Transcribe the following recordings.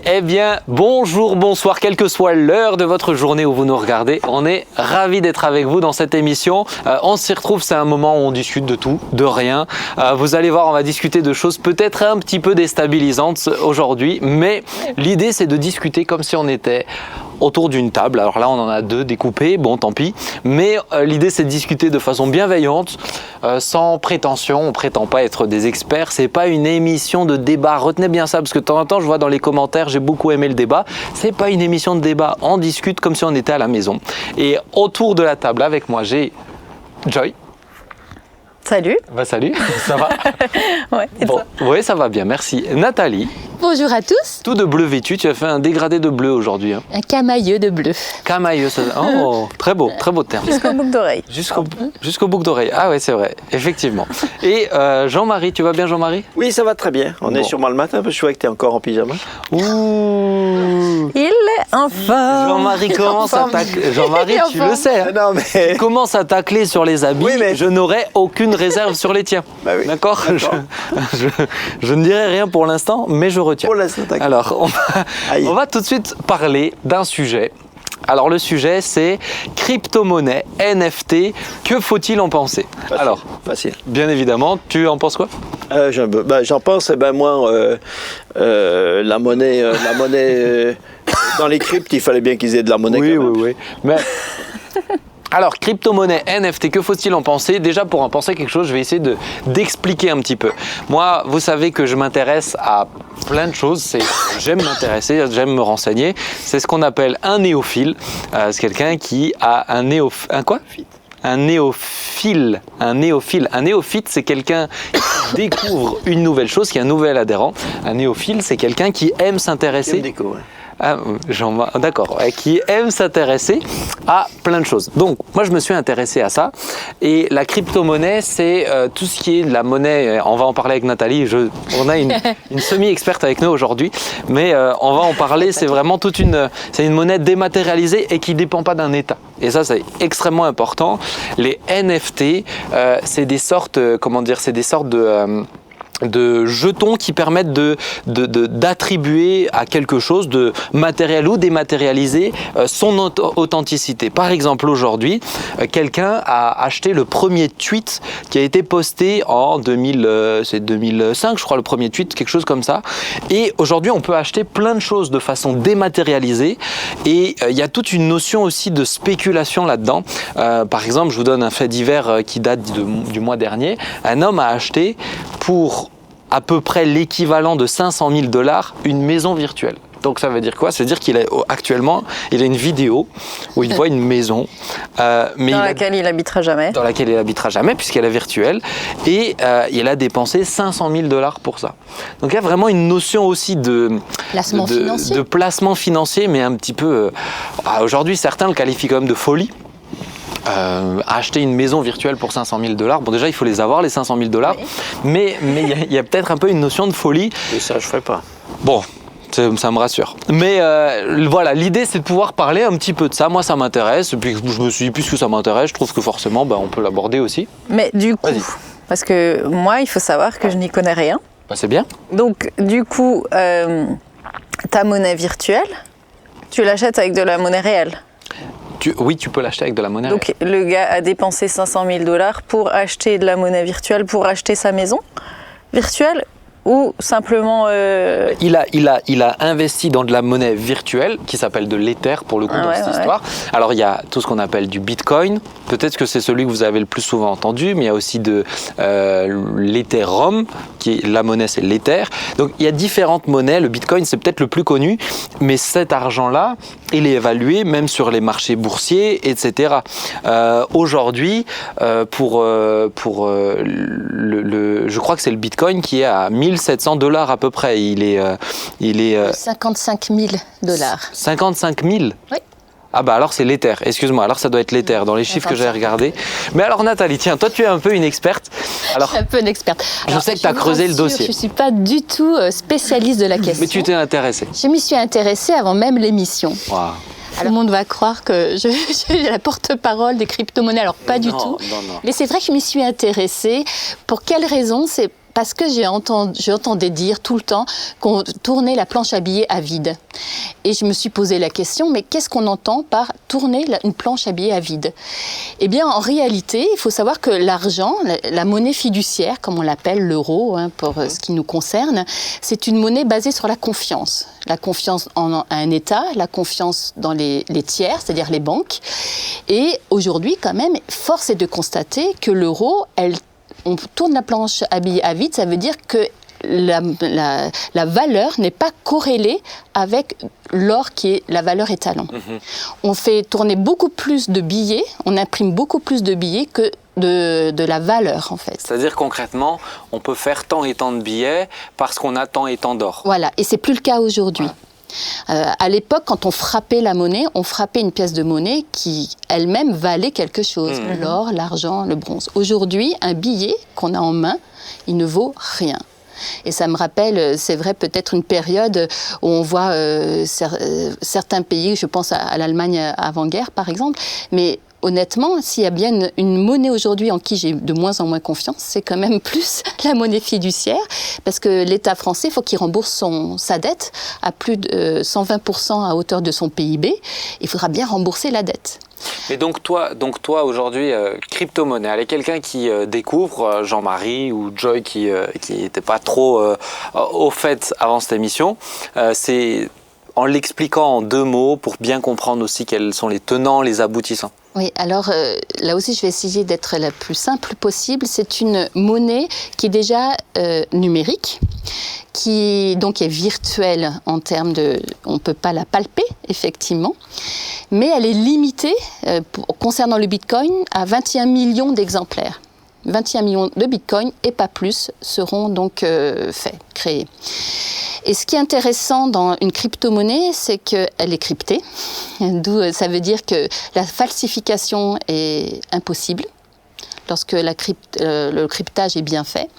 Eh bien, bonjour, bonsoir, quelle que soit l'heure de votre journée où vous nous regardez. On est ravis d'être avec vous dans cette émission. On s'y retrouve, c'est un moment où on discute de tout, de rien. Vous allez voir, on va discuter de choses peut-être un petit peu déstabilisantes aujourd'hui, mais l'idée c'est de discuter comme si on était autour d'une table. Alors là, on en a deux découpés, bon, tant pis. Mais l'idée, c'est de discuter de façon bienveillante, sans prétention. On prétend pas être des experts. C'est pas une émission de débat. Retenez bien ça, parce que de temps en temps, je vois dans les commentaires, j'ai beaucoup aimé le débat. C'est pas une émission de débat. On discute comme si on était à la maison. Et autour de la table, avec moi, j'ai Joy. Salut. Bah, salut, ça va? Ouais, et bon, toi? oui, ça va bien, merci. Nathalie. Bonjour à tous. Tout de bleu vêtu, tu as fait un dégradé de bleu aujourd'hui. Hein. Un camailleux de bleu. Camailleux, ça... Oh, très beau terme. Jusqu'au boucle d'oreille. Jusqu'au boucle d'oreille. Ah ouais, c'est vrai, effectivement. Et Jean-Marie, tu vas bien Jean-Marie? Oui, ça va très bien. On est sûrement le matin, parce que je vois que tu es encore en pyjama. Ouh. Il est enfin. Jean-Marie commence à tacler. Jean-Marie, tu le sais. Hein. Non, mais... Tu commences à tacler sur les habits, Oui, mais... je n'aurai aucune réserve sur les tiens. Bah oui. D'accord. Je ne dirai rien pour l'instant, mais je retiens. Pour l'instant, d'accord. Alors, on va tout de suite parler d'un sujet. Alors le sujet c'est crypto-monnaie, NFT, que faut-il en penser? Facile. Alors, facile. bien évidemment, tu en penses quoi? J'en pense, moi, la monnaie dans les cryptes, il fallait bien qu'ils aient de la monnaie. Oui. Mais... Alors, crypto-monnaie, NFT, que faut-il en penser? Déjà, pour en penser quelque chose, je vais essayer d'expliquer un petit peu. Moi, vous savez que je m'intéresse à plein de choses. J'aime m'intéresser, j'aime me renseigner. C'est ce qu'on appelle un néophile. C'est quelqu'un qui a un néophyte. Un quoi? Un néophile. Un néophyte, c'est quelqu'un qui découvre une nouvelle chose, qui est un nouvel adhérent. Un néophile, c'est quelqu'un qui aime s'intéresser. D'accord, qui aime s'intéresser à plein de choses. Donc, moi, je me suis intéressé à ça. Et la crypto-monnaie, c'est tout ce qui est de la monnaie. On va en parler avec Nathalie. On a une semi-experte avec nous aujourd'hui. Mais on va en parler. C'est vraiment c'est une monnaie dématérialisée et qui ne dépend pas d'un État. Et ça, c'est extrêmement important. Les NFT, c'est des sortes, de jetons qui permettent d'attribuer à quelque chose de matériel ou dématérialisé son authenticité. Par exemple, aujourd'hui, quelqu'un a acheté le premier tweet qui a été posté en 2005, je crois, le premier tweet, quelque chose comme ça. Et aujourd'hui, on peut acheter plein de choses de façon dématérialisée et il y a toute une notion aussi de spéculation là-dedans. Par exemple, je vous donne un fait divers qui date du mois dernier. Un homme a acheté pour à peu près l'équivalent de 500 000 $, une maison virtuelle. Donc ça veut dire quoi? Ça veut dire qu'actuellement, il a une vidéo où il voit une maison. Dans laquelle il habitera jamais. Dans laquelle il habitera jamais, puisqu'elle est virtuelle. Et il a dépensé 500 000 $ pour ça. Donc il y a vraiment une notion aussi de placement financier, mais un petit peu... aujourd'hui, certains le qualifient quand même de folie. Acheter une maison virtuelle pour 500 000 $. Bon, déjà, il faut les avoir, les 500 000 $. Oui. Mais il y a peut-être un peu une notion de folie. Et ça, je ne ferai pas. Bon, ça me rassure. Mais voilà, l'idée, c'est de pouvoir parler un petit peu de ça. Moi, ça m'intéresse. Et puis, je me suis dit, puisque ça m'intéresse, je trouve que forcément, on peut l'aborder aussi. Mais du coup, parce que moi, il faut savoir que je n'y connais rien. Bah, c'est bien. Donc, du coup, ta monnaie virtuelle, tu l'achètes avec de la monnaie réelle? Oui, tu peux l'acheter avec de la monnaie. Donc le gars a dépensé 500 000 $ pour acheter de la monnaie virtuelle, pour acheter sa maison virtuelle, ou simplement... Il a investi dans de la monnaie virtuelle qui s'appelle de l'Ether pour le coup dans cette histoire. Alors il y a tout ce qu'on appelle du Bitcoin. Peut-être que c'est celui que vous avez le plus souvent entendu, mais il y a aussi de l'Ethereum, la monnaie c'est l'Ether. Donc il y a différentes monnaies. Le Bitcoin c'est peut-être le plus connu, mais cet argent-là, il est évalué même sur les marchés boursiers, etc. Aujourd'hui, je crois que c'est le Bitcoin qui est à 1700 $ à peu près. Il est 55 000 $. 55 000 ? Oui. Ah bah alors c'est l'Ether, excuse-moi, alors ça doit être l'Ether dans les chiffres que j'ai regardés. Mais alors Nathalie, tiens, toi tu es un peu une experte. Alors, je suis un peu une experte. Je sais que tu as creusé le dossier. Je ne suis pas du tout spécialiste de la question. Mais tu t'es intéressée. Je m'y suis intéressée avant même l'émission. Wow. Tout le monde va croire que je suis la porte-parole des crypto-monnaies, alors pas du tout. Non. Mais c'est vrai que je m'y suis intéressée. Pour quelle raison? C'est parce que j'entendais dire tout le temps qu'on tournait la planche à billets à vide. Et je me suis posé la question, mais qu'est-ce qu'on entend par tourner une planche à billets à vide? Eh bien, en réalité, il faut savoir que l'argent, la monnaie fiduciaire, comme on l'appelle, l'euro, pour ce qui nous concerne, c'est une monnaie basée sur la confiance. La confiance en un État, la confiance dans les tiers, c'est-à-dire les banques. Et aujourd'hui, quand même, force est de constater que l'euro, on tourne la planche à billets à vide, ça veut dire que la valeur n'est pas corrélée avec l'or qui est la valeur étalon. On fait tourner beaucoup plus de billets, on imprime beaucoup plus de billets que de la valeur en fait. C'est-à-dire concrètement, on peut faire tant et tant de billets parce qu'on a tant et tant d'or. Voilà, et c'est plus le cas aujourd'hui. À l'époque, quand on frappait la monnaie, on frappait une pièce de monnaie qui elle-même valait quelque chose, l'or, l'argent, le bronze. Aujourd'hui, un billet qu'on a en main, il ne vaut rien. Et ça me rappelle, c'est vrai, peut-être une période où on voit certains pays, je pense à l'Allemagne avant-guerre par exemple, mais honnêtement, s'il y a bien une monnaie aujourd'hui en qui j'ai de moins en moins confiance, c'est quand même plus la monnaie fiduciaire, parce que l'État français, il faut qu'il rembourse sa dette à plus de 120% à hauteur de son PIB. Il faudra bien rembourser la dette. Mais donc toi aujourd'hui, crypto-monnaie, allez, quelqu'un qui découvre, Jean-Marie ou Joy qui n'était pas trop au fait avant cette émission, c'est en l'expliquant en 2 mots pour bien comprendre aussi quels sont les tenants, les aboutissants. Oui, alors là aussi je vais essayer d'être la plus simple possible. C'est une monnaie qui est déjà numérique, qui donc est virtuelle en termes de... On ne peut pas la palper, effectivement, mais elle est limitée, concernant le Bitcoin, à 21 millions d'exemplaires. 21 millions de Bitcoin et pas plus seront donc créés. Et ce qui est intéressant dans une crypto-monnaie, c'est qu'elle est cryptée. D'où ça veut dire que la falsification est impossible lorsque le cryptage est bien fait.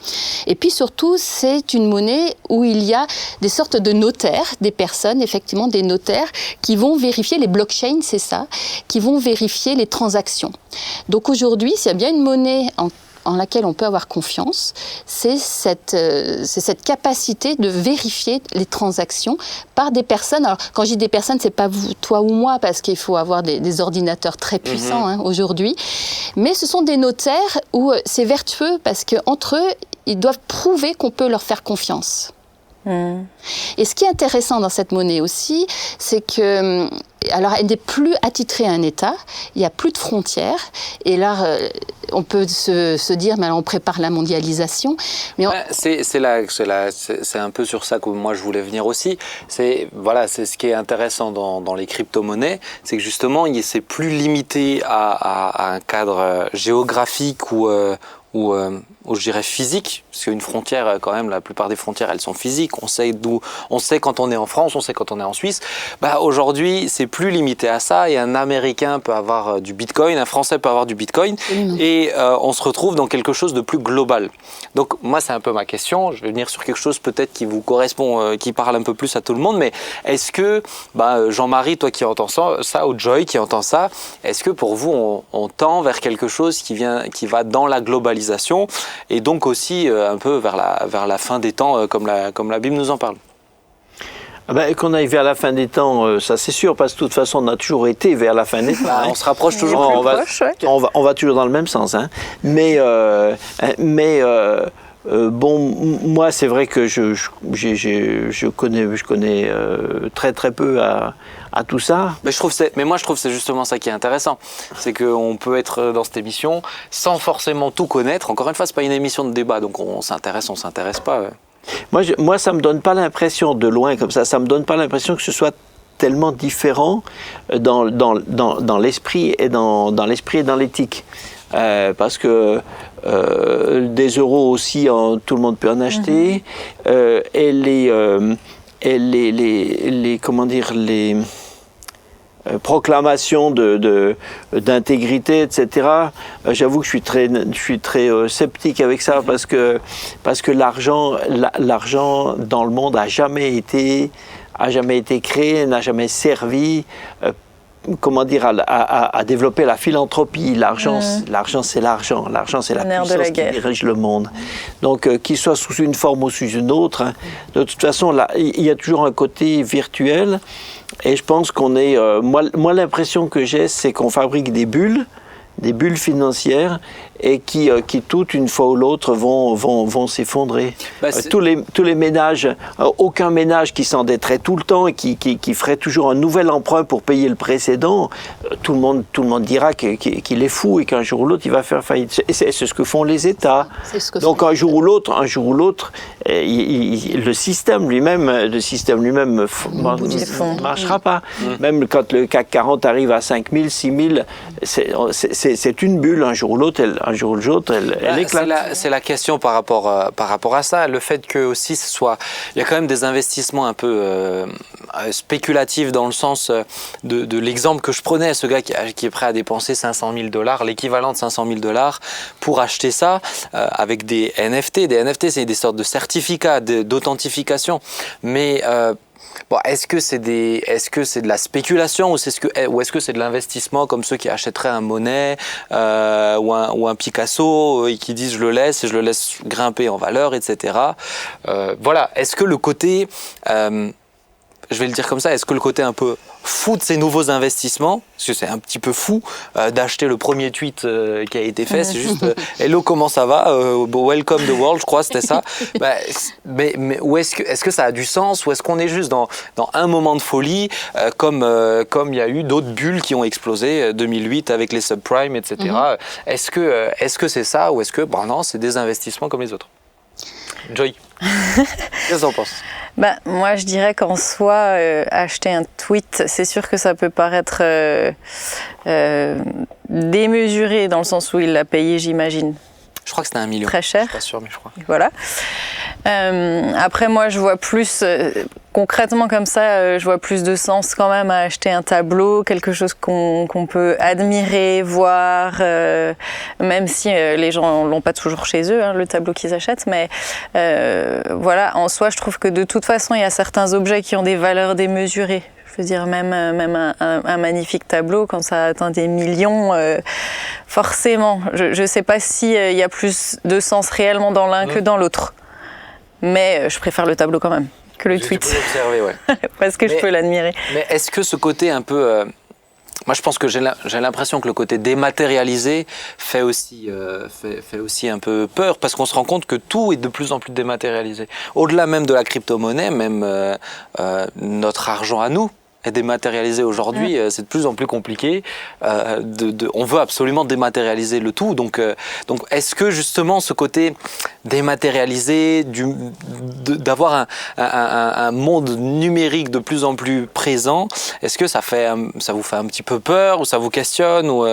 Et puis surtout, c'est une monnaie où il y a des sortes de notaires, des personnes, effectivement des notaires, qui vont vérifier les blockchains, c'est ça, qui vont vérifier les transactions. Donc aujourd'hui, s'il y a bien une monnaie en laquelle on peut avoir confiance, c'est cette capacité de vérifier les transactions par des personnes. Alors, quand je dis des personnes, c'est pas vous, toi ou moi, parce qu'il faut avoir des ordinateurs très puissants aujourd'hui, mais ce sont des notaires où c'est vertueux, parce qu'entre eux, ils doivent prouver qu'on peut leur faire confiance. Et ce qui est intéressant dans cette monnaie aussi, c'est que, alors elle n'est plus attitrée à un État, il n'y a plus de frontières, et là on peut se dire, mais alors on prépare la mondialisation. Mais c'est un peu sur ça que moi je voulais venir aussi. C'est ce qui est intéressant dans les crypto-monnaies, c'est que justement c'est plus limité à un cadre géographique ou je dirais physique, parce qu'une frontière, quand même, la plupart des frontières, elles sont physiques. On sait quand on est en France, on sait quand on est en Suisse. Aujourd'hui, c'est plus limité à ça, et un Américain peut avoir du Bitcoin, un Français peut avoir du Bitcoin, et on se retrouve dans quelque chose de plus global. Donc moi, c'est un peu ma question. Je vais venir sur quelque chose peut-être qui vous correspond, qui parle un peu plus à tout le monde, mais est-ce que, Jean-Marie, toi qui entends ça, ou Joy qui entend ça, est-ce que pour vous, on tend vers quelque chose qui va dans la globalisation, et donc aussi un peu vers la fin des temps, comme la Bible nous en parle? Qu'on aille vers la fin des temps, ça c'est sûr, parce que de toute façon on a toujours été vers la fin des temps. On se rapproche toujours. On va toujours dans le même sens. Mais moi c'est vrai que je connais très très peu à tout ça. Mais moi je trouve que c'est justement ça qui est intéressant. C'est qu'on peut être dans cette émission sans forcément tout connaître. Encore une fois, c'est pas une émission de débat, donc on s'intéresse pas. Moi, ça me donne pas l'impression, de loin comme ça me donne pas l'impression que ce soit tellement différent dans l'esprit et dans l'éthique. Parce que des euros aussi, tout le monde peut en acheter. Et les proclamations d'intégrité, etc. J'avoue que je suis très sceptique avec ça, parce que l'argent dans le monde a jamais été créé, n'a jamais servi comment dire, à développer la philanthropie. L'argent, c'est l'argent. L'argent, c'est la puissance qui dirige le monde. Donc, qu'il soit sous une forme ou sous une autre, hein, de toute façon, là, il y a toujours un côté virtuel. Et je pense qu'on est... moi, l'impression que j'ai, c'est qu'on fabrique des bulles financières et qui toutes, une fois ou l'autre, vont s'effondrer. Tous les ménages, aucun ménage qui s'endetterait tout le temps et qui ferait toujours un nouvel emprunt pour payer le précédent, tout le monde dira qu'il est fou et qu'un jour ou l'autre, il va faire faillite. C'est ce que font les États. Donc un jour ou l'autre, le système lui-même ne marchera pas. Même quand le CAC 40 arrive à 5 000, 6 000, c'est une bulle. Un jour ou l'autre, elle éclate. C'est la question par rapport à ça. Le fait que aussi il y a quand même des investissements un peu spéculatifs dans le sens de l'exemple que je prenais, ce gars qui est prêt à dépenser $500 000, l'équivalent de $500 000 pour acheter ça avec des NFT. Des NFT, c'est des sortes de certificats d'authentification. Mais bon, est-ce que c'est de la spéculation ou est-ce que c'est de l'investissement comme ceux qui achèteraient un Monet ou un Picasso et qui disent je le laisse grimper en valeur, etc. Voilà. Est-ce que le côté, je vais le dire comme ça, est-ce que le côté un peu fou de ces nouveaux investissements, parce que c'est un petit peu fou d'acheter le premier tweet qui a été fait, c'est juste hello, comment ça va, welcome the world, je crois c'était ça. Mais où est-ce que ça a du sens, ou est-ce qu'on est juste dans un moment de folie comme il y a eu d'autres bulles qui ont explosé 2008 avec les subprimes, etc. Est-ce que c'est ça, ou est-ce que non, c'est des investissements comme les autres? Joy, qu'est-ce que tu en penses? Moi, je dirais qu'en soi, acheter un tweet, c'est sûr que ça peut paraître démesuré dans le sens où il l'a payé, j'imagine. Je crois que c'était 1 million. Très cher. Je suis pas sûr, mais je crois. Voilà. Après, moi, je vois plus, concrètement comme ça, je vois plus de sens quand même à acheter un tableau, quelque chose qu'on peut admirer, voir, même si les gens l'ont pas toujours chez eux, hein, le tableau qu'ils achètent. Mais voilà, en soi, je trouve que de toute façon, il y a certains objets qui ont des valeurs démesurées. Je veux dire, même un magnifique tableau, quand ça atteint des millions, forcément, je ne sais pas s'il y a plus de sens réellement dans l'un que dans l'autre. Mais je préfère le tableau quand même que le tweet. Tu peux l'observer, ouais. Parce que je peux l'admirer. Mais est-ce que ce côté un peu... moi, je pense que j'ai l'impression que le côté dématérialisé fait aussi un peu peur, parce qu'on se rend compte que tout est de plus en plus dématérialisé. Au-delà même de la crypto-monnaie, même notre argent à nous est dématérialisé aujourd'hui. C'est de plus en plus compliqué. On veut absolument dématérialiser le tout. Donc est-ce que justement ce côté dématérialisé, d'avoir un monde numérique de plus en plus présent, est-ce que ça vous fait un petit peu peur, ou ça vous questionne, ou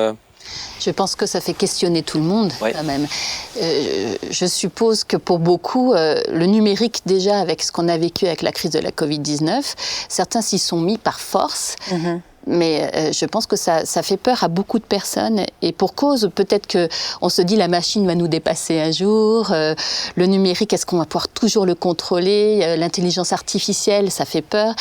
Je pense que ça fait questionner tout le monde, quand même. Je suppose que pour beaucoup, le numérique, déjà, avec ce qu'on a vécu avec la crise de la Covid-19, certains s'y sont mis par force. Mais je pense que ça fait peur à beaucoup de personnes. Et pour cause, peut-être qu'on se dit la machine va nous dépasser un jour. Le numérique, est-ce qu'on va pouvoir toujours le contrôler? L'intelligence artificielle, ça fait peur.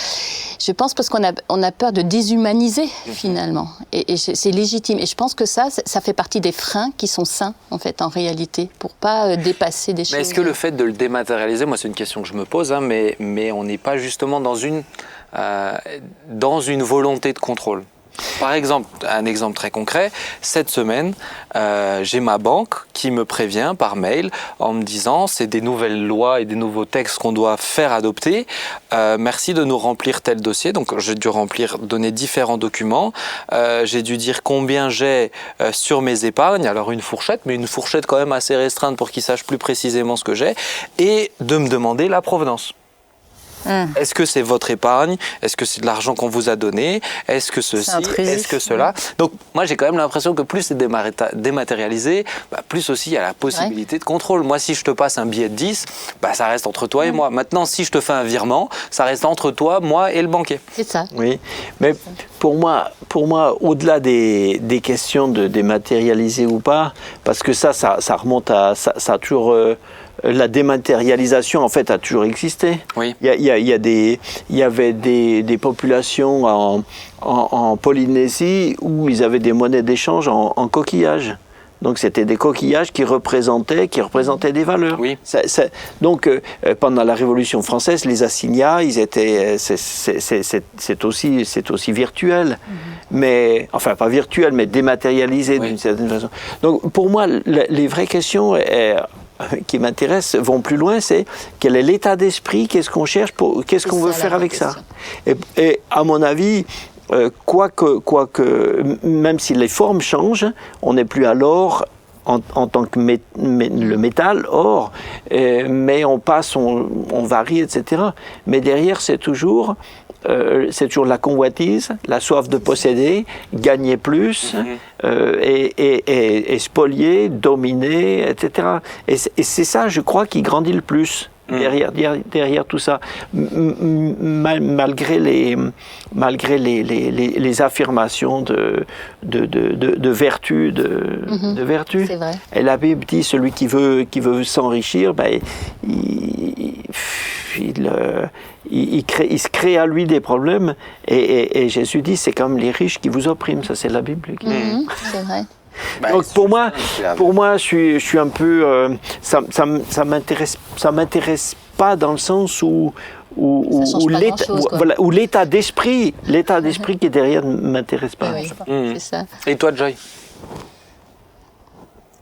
Je pense parce qu'on a peur de déshumaniser, finalement. Et c'est légitime. Et je pense que ça fait partie des freins qui sont sains, en fait, en réalité, pour pas dépasser des choses. Mais est-ce que le fait de le dématérialiser, moi c'est une question que je me pose, hein, mais on n'est pas justement dans une volonté de contrôle? Par exemple, un exemple très concret, cette semaine, j'ai ma banque qui me prévient par mail en me disant c'est des nouvelles lois et des nouveaux textes qu'on doit faire adopter. Merci de nous remplir tel dossier. Donc j'ai dû donner différents documents. J'ai dû dire combien j'ai sur mes épargnes. Alors une fourchette, mais une fourchette quand même assez restreinte pour qu'ils sachent plus précisément ce que j'ai. Et de me demander la provenance. Est-ce que c'est votre épargne? Est-ce que c'est de l'argent qu'on vous a donné? Est-ce que ceci? Est-ce que cela? Donc moi j'ai quand même l'impression que plus c'est dématérialisé, plus aussi il y a la possibilité de contrôle. Moi si je te passe un billet de 10, ça reste entre toi et moi. Maintenant si je te fais un virement, ça reste entre toi, moi et le banquier. C'est ça. Oui, mais pour moi au-delà des questions de dématérialiser ou pas, parce que ça remonte à... ça a toujours... la dématérialisation, en fait, a toujours existé. Oui. Il y avait des populations en Polynésie où ils avaient des monnaies d'échange en coquillages. Donc c'était des coquillages qui représentaient des valeurs. Oui. Donc pendant la Révolution française, les assignats, ils étaient, c'est aussi virtuel, mais enfin pas virtuel, mais dématérialisé d'une certaine façon. Donc pour moi, les vraies questions qui m'intéressent vont plus loin. C'est quel est l'état d'esprit, qu'est-ce qu'on cherche, qu'est-ce qu'on veut faire avec ça. Et à mon avis. Quoique, même si les formes changent, on n'est plus à l'or en tant que le métal, or, mais on passe, on varie, etc. Mais derrière, c'est toujours la convoitise, la soif de posséder, gagner plus, et spolier, dominer, etc. Et c'est ça, je crois, qui grandit le plus. Derrière tout ça, malgré les affirmations de vertu, de vertu. C'est vrai. Et la Bible dit celui qui veut s'enrichir, ben, il se crée à lui des problèmes. Et Jésus dit c'est comme les riches qui vous oppriment. Ça c'est la Bible. C'est vrai. Donc pour moi, je suis un peu, ça m'intéresse pas dans le sens où l'état d'esprit qui est derrière ne m'intéresse pas. Oui, c'est ça. Et toi, Joy?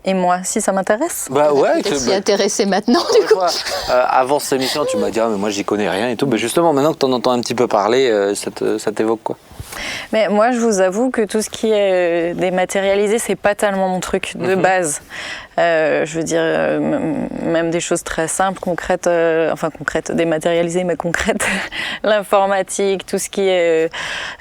Et moi, si ça m'intéresse? Bah ouais, peut-être s'y intéresser maintenant, du coup. Avant cette émission, tu m'as dit mais moi j'y connais rien et tout. Mais justement, maintenant que tu en entends un petit peu parler, ça t'évoque quoi? Mais moi, je vous avoue que tout ce qui est dématérialisé, c'est pas tellement mon truc de base. Je veux dire, même des choses très simples, concrètes, dématérialisées, mais concrètes. L'informatique, tout ce qui est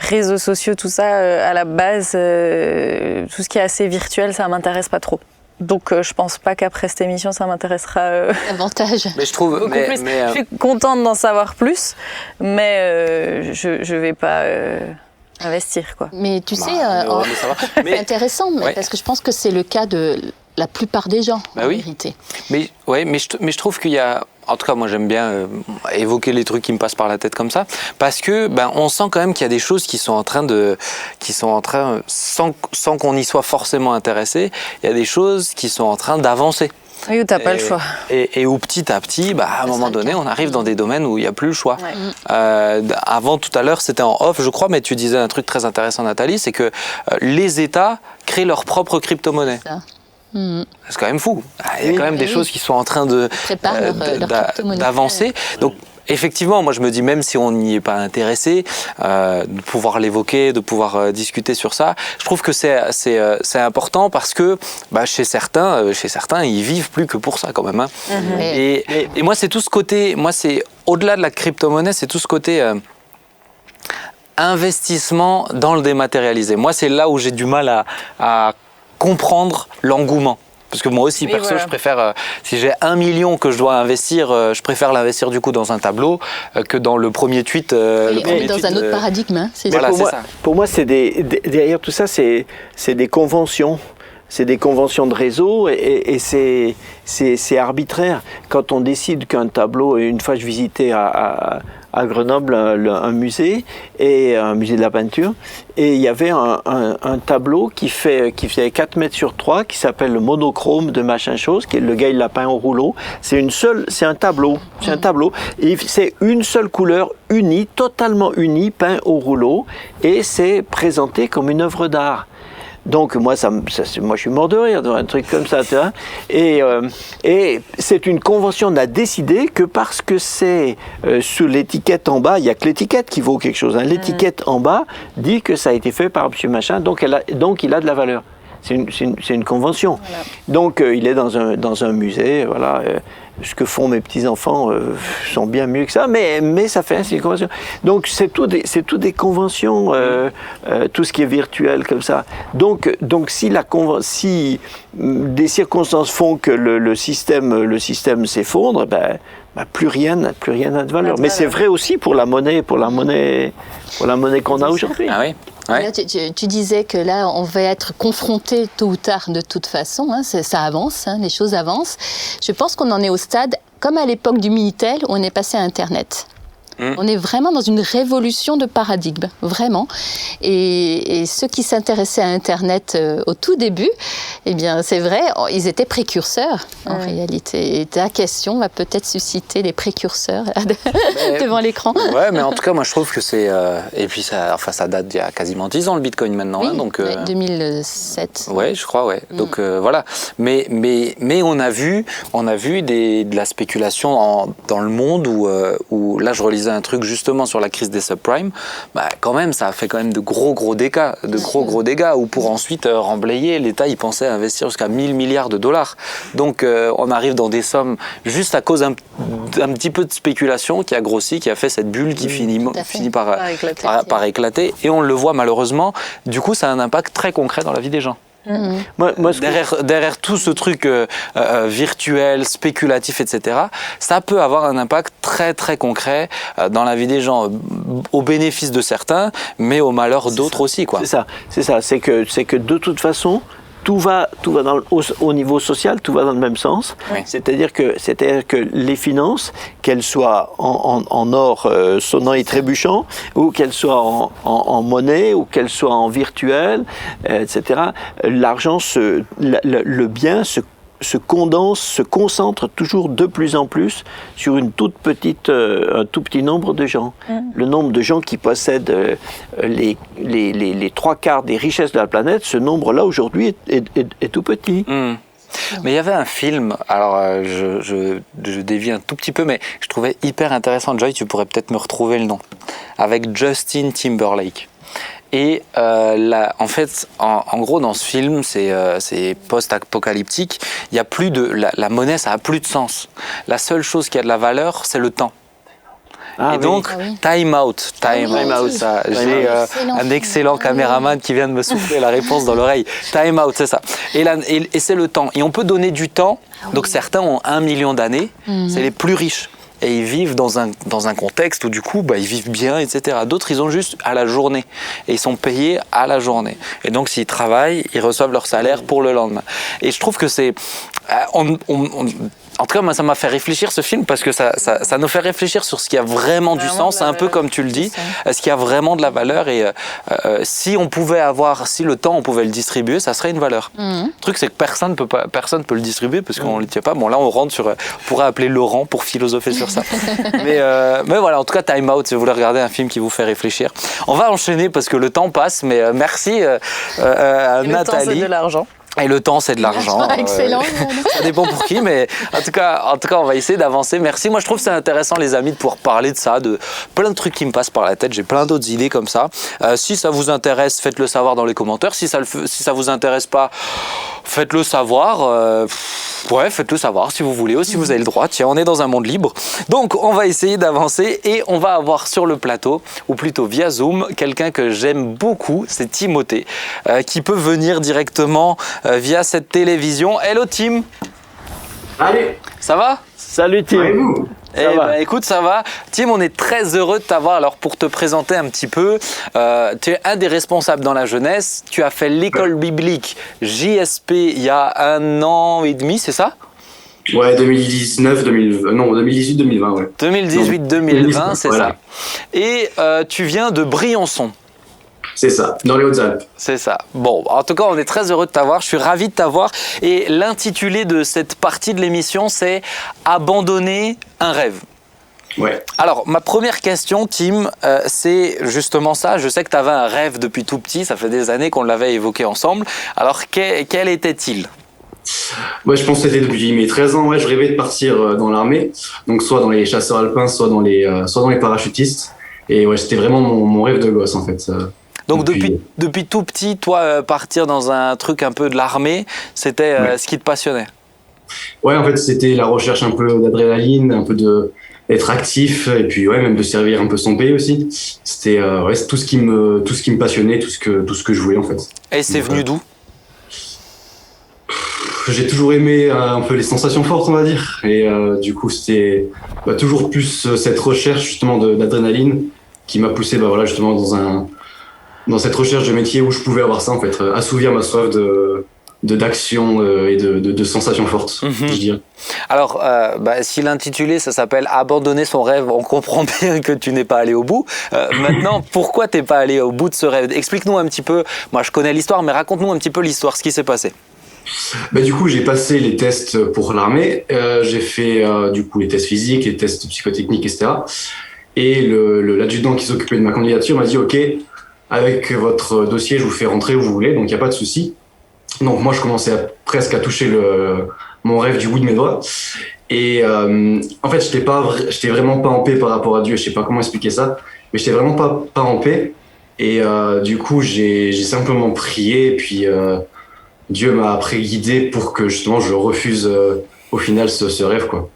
réseaux sociaux, tout ça, à la base, tout ce qui est assez virtuel, ça m'intéresse pas trop. Donc je pense pas qu'après cette émission ça m'intéressera davantage. Mais je trouve beaucoup plus. Je suis contente d'en savoir plus, mais je vais pas investir quoi. Mais tu sais, mais c'est intéressant parce que je pense que c'est le cas de la plupart des gens en vérité. Mais je trouve qu'il y a, en tout cas moi j'aime bien évoquer les trucs qui me passent par la tête comme ça, parce que on sent quand même qu'il y a des choses qui sont en train sans qu'on y soit forcément intéressé, il y a des choses qui sont en train d'avancer. Oui, où t'as pas le choix. Et où petit à petit, à un moment donné, on arrive dans des domaines où il n'y a plus le choix. Ouais. Avant, tout à l'heure, c'était en off, je crois, mais tu disais un truc très intéressant, Nathalie, c'est que les États créent leur propre crypto-monnaie. C'est quand même fou. Il y a quand même des choses qui sont en train d'avancer. Donc, effectivement, moi je me dis, même si on n'y est pas intéressé, de pouvoir l'évoquer, de pouvoir discuter sur ça, je trouve que c'est important parce que chez certains, ils vivent plus que pour ça quand même. Hein. Et moi, c'est tout ce côté, c'est au-delà de la crypto-monnaie, c'est tout ce côté investissement dans le dématérialisé. Moi, c'est là où j'ai du mal à comprendre l'engouement. Parce que moi aussi, perso, je préfère, si j'ai 1 million que je dois investir, je préfère l'investir du coup dans un tableau que dans le premier tweet. Dans un autre paradigme, hein, c'est voilà, ça. Pour moi, derrière tout ça, c'est des conventions. C'est des conventions de réseau et c'est arbitraire. Quand on décide qu'un tableau, une fois je visitais à Grenoble un musée de la peinture, et il y avait un tableau qui faisait 4 mètres sur 3 qui s'appelle le monochrome de machin chose, qui le gars il l'a peint au rouleau. C'est un tableau, et c'est une seule couleur unie, totalement unie, peint au rouleau, et c'est présenté comme une œuvre d'art. Donc moi je suis mort de rire devant un truc comme ça, tu vois. Et c'est une convention, on a décidé que parce que c'est sous l'étiquette en bas, il n'y a que l'étiquette qui vaut quelque chose. Hein. L'étiquette en bas dit que ça a été fait par monsieur machin, donc il a de la valeur. C'est une convention. Voilà. Donc il est dans un musée, voilà. Ce que font mes petits-enfants sont bien mieux que ça, mais ça fait ainsi une convention. Donc c'est tout des conventions, tout ce qui est virtuel comme ça. Donc si des circonstances font que le système s'effondre, plus rien n'a de valeur. Mais c'est vrai aussi pour la monnaie qu'on a aujourd'hui. Ah oui. Ouais. Là, tu disais que là, on va être confronté tôt ou tard de toute façon. Hein, ça avance, hein, les choses avancent. Je pense qu'on en est au stade, comme à l'époque du Minitel, où on est passé à Internet. On est vraiment dans une révolution de paradigme, vraiment. Et ceux qui s'intéressaient à Internet au tout début, eh bien, c'est vrai, ils étaient précurseurs, en réalité. Et ta question va peut-être susciter les précurseurs devant l'écran. Ouais, mais en tout cas, moi, je trouve que c'est... et puis, ça date d'il y a quasiment 10 ans, le Bitcoin, maintenant. Oui, hein, donc, 2007. Ouais, je crois, ouais. Donc, voilà. Mais on a vu de la spéculation dans le monde où là, je relisais un truc justement sur la crise des subprimes, bah quand même ça a fait quand même de gros dégâts, où pour ensuite remblayer, l'État il pensait investir jusqu'à 1000 milliards de dollars. Donc on arrive dans des sommes juste à cause d'un petit peu de spéculation qui a grossi, qui a fait cette bulle qui finit par éclater. Et on le voit malheureusement, du coup ça a un impact très concret dans la vie des gens. Derrière tout ce truc virtuel, spéculatif, etc., ça peut avoir un impact très très concret dans la vie des gens, au bénéfice de certains, mais au malheur d'autres aussi, quoi. C'est ça. C'est que de toute façon, tout va au niveau social, tout va dans le même sens. Oui. C'est-à-dire que les finances, qu'elles soient en or sonnant et trébuchant, ou qu'elles soient en monnaie, ou qu'elles soient en virtuel, etc., l'argent, le bien se condense, se concentre toujours de plus en plus sur un tout petit nombre de gens. Le nombre de gens qui possèdent les 3/4 des richesses de la planète, ce nombre-là aujourd'hui est tout petit. Mais il y avait un film, alors je dévie un tout petit peu, mais je trouvais hyper intéressant. Joy, tu pourrais peut-être me retrouver le nom, avec Justin Timberlake. Et en fait, en gros, dans ce film, c'est post-apocalyptique. Il y a plus de la monnaie, ça a plus de sens. La seule chose qui a de la valeur, c'est le temps. Et donc, time out. Ça. J'ai un excellent caméraman qui vient de me souffler la réponse dans l'oreille. Time out, c'est ça. Et c'est le temps. Et on peut donner du temps. Donc certains ont 1 million d'années. C'est les plus riches. Et ils vivent dans un contexte où du coup, ils vivent bien, etc. D'autres, ils ont juste à la journée. Et ils sont payés à la journée. Et donc, s'ils travaillent, ils reçoivent leur salaire pour le lendemain. Et je trouve que c'est... En tout cas, moi, ça m'a fait réfléchir ce film parce que ça nous fait réfléchir sur ce qui a vraiment du sens, un peu comme tu le dis, ce qui a vraiment de la valeur. Et si le temps, on pouvait le distribuer, ça serait une valeur. Le truc, c'est que personne peut le distribuer parce qu'on ne le tient pas. Bon, là, on rentre sur... On pourrait appeler Laurent pour philosopher sur ça. mais voilà, en tout cas, Time Out, si vous voulez regarder un film qui vous fait réfléchir. On va enchaîner parce que le temps passe, mais merci à Nathalie. Le temps, c'est de l'argent. Et le temps, c'est de l'argent. Excellent. Ça dépend pour qui, mais en tout cas, on va essayer d'avancer. Merci. Moi, je trouve que c'est intéressant, les amis, de pouvoir parler de ça, de plein de trucs qui me passent par la tête. J'ai plein d'autres idées comme ça. Si ça vous intéresse, faites-le savoir dans les commentaires. Si ça vous intéresse pas, faites-le savoir. Faites-le savoir si vous voulez ou si vous avez le droit. Tiens, on est dans un monde libre. Donc, on va essayer d'avancer et on va avoir sur le plateau, ou plutôt via Zoom, quelqu'un que j'aime beaucoup, c'est Timothée, qui peut venir directement via cette télévision. Hello Tim. Salut. Ça va? Salut Tim. Ouais, vous. Écoute, ça va. Tim, on est très heureux de t'avoir. Alors pour te présenter un petit peu, tu es un des responsables dans la jeunesse. Tu as fait l'école biblique JSP il y a 1 an et demi, c'est ça? Ouais, 2018-2020, ouais. 2018-2020, c'est voilà. ça. Et tu viens de Briançon. C'est ça, dans les Hautes-Alpes. C'est ça. Bon, en tout cas, on est très heureux de t'avoir. Je suis ravi de t'avoir. Et l'intitulé de cette partie de l'émission, c'est « Abandonner un rêve ». Ouais. Alors, ma première question, Tim, c'est justement ça. Je sais que tu avais un rêve depuis tout petit. Ça fait des années qu'on l'avait évoqué ensemble. Alors, quel était-il ? Ouais, je pense que c'était depuis mes 13 ans. Ouais, je rêvais de partir dans l'armée. Donc, soit dans les chasseurs alpins, soit dans les parachutistes. Et ouais, c'était vraiment mon rêve de gosse, en fait. Donc depuis tout petit, toi, partir dans un truc un peu de l'armée, c'était ce qui te passionnait. Ouais, en fait, c'était la recherche un peu d'adrénaline, un peu d'être actif, et puis même de servir un peu son pays aussi. C'était c'est tout ce qui me passionnait, tout ce que je voulais en fait. Et c'est venu d'où ? J'ai toujours aimé un peu les sensations fortes, on va dire, et du coup c'était toujours plus cette recherche justement d'adrénaline qui m'a poussé justement dans cette recherche de métier où je pouvais avoir ça, en fait, assouvir ma soif d'action et de sensations fortes, je dirais. Alors, si l'intitulé, ça s'appelle « Abandonner son rêve », on comprend bien que tu n'es pas allé au bout. Maintenant, pourquoi tu n'es pas allé au bout de ce rêve? Explique-nous un petit peu, moi je connais l'histoire, mais raconte-nous un petit peu l'histoire, ce qui s'est passé. Du coup, j'ai passé les tests pour l'armée, j'ai fait du coup les tests physiques, les tests psychotechniques, etc. Et l'adjudant qui s'occupait de ma candidature m'a dit « Ok, avec votre dossier, je vous fais rentrer où vous voulez, donc il n'y a pas de souci. » Donc moi, je commençais presque à toucher mon rêve du bout de mes doigts. Et en fait, j'étais vraiment pas en paix par rapport à Dieu. Je sais pas comment expliquer ça, mais j'étais vraiment pas en paix. Et du coup, j'ai simplement prié. Et puis Dieu m'a après guidé pour que justement je refuse au final ce rêve, quoi.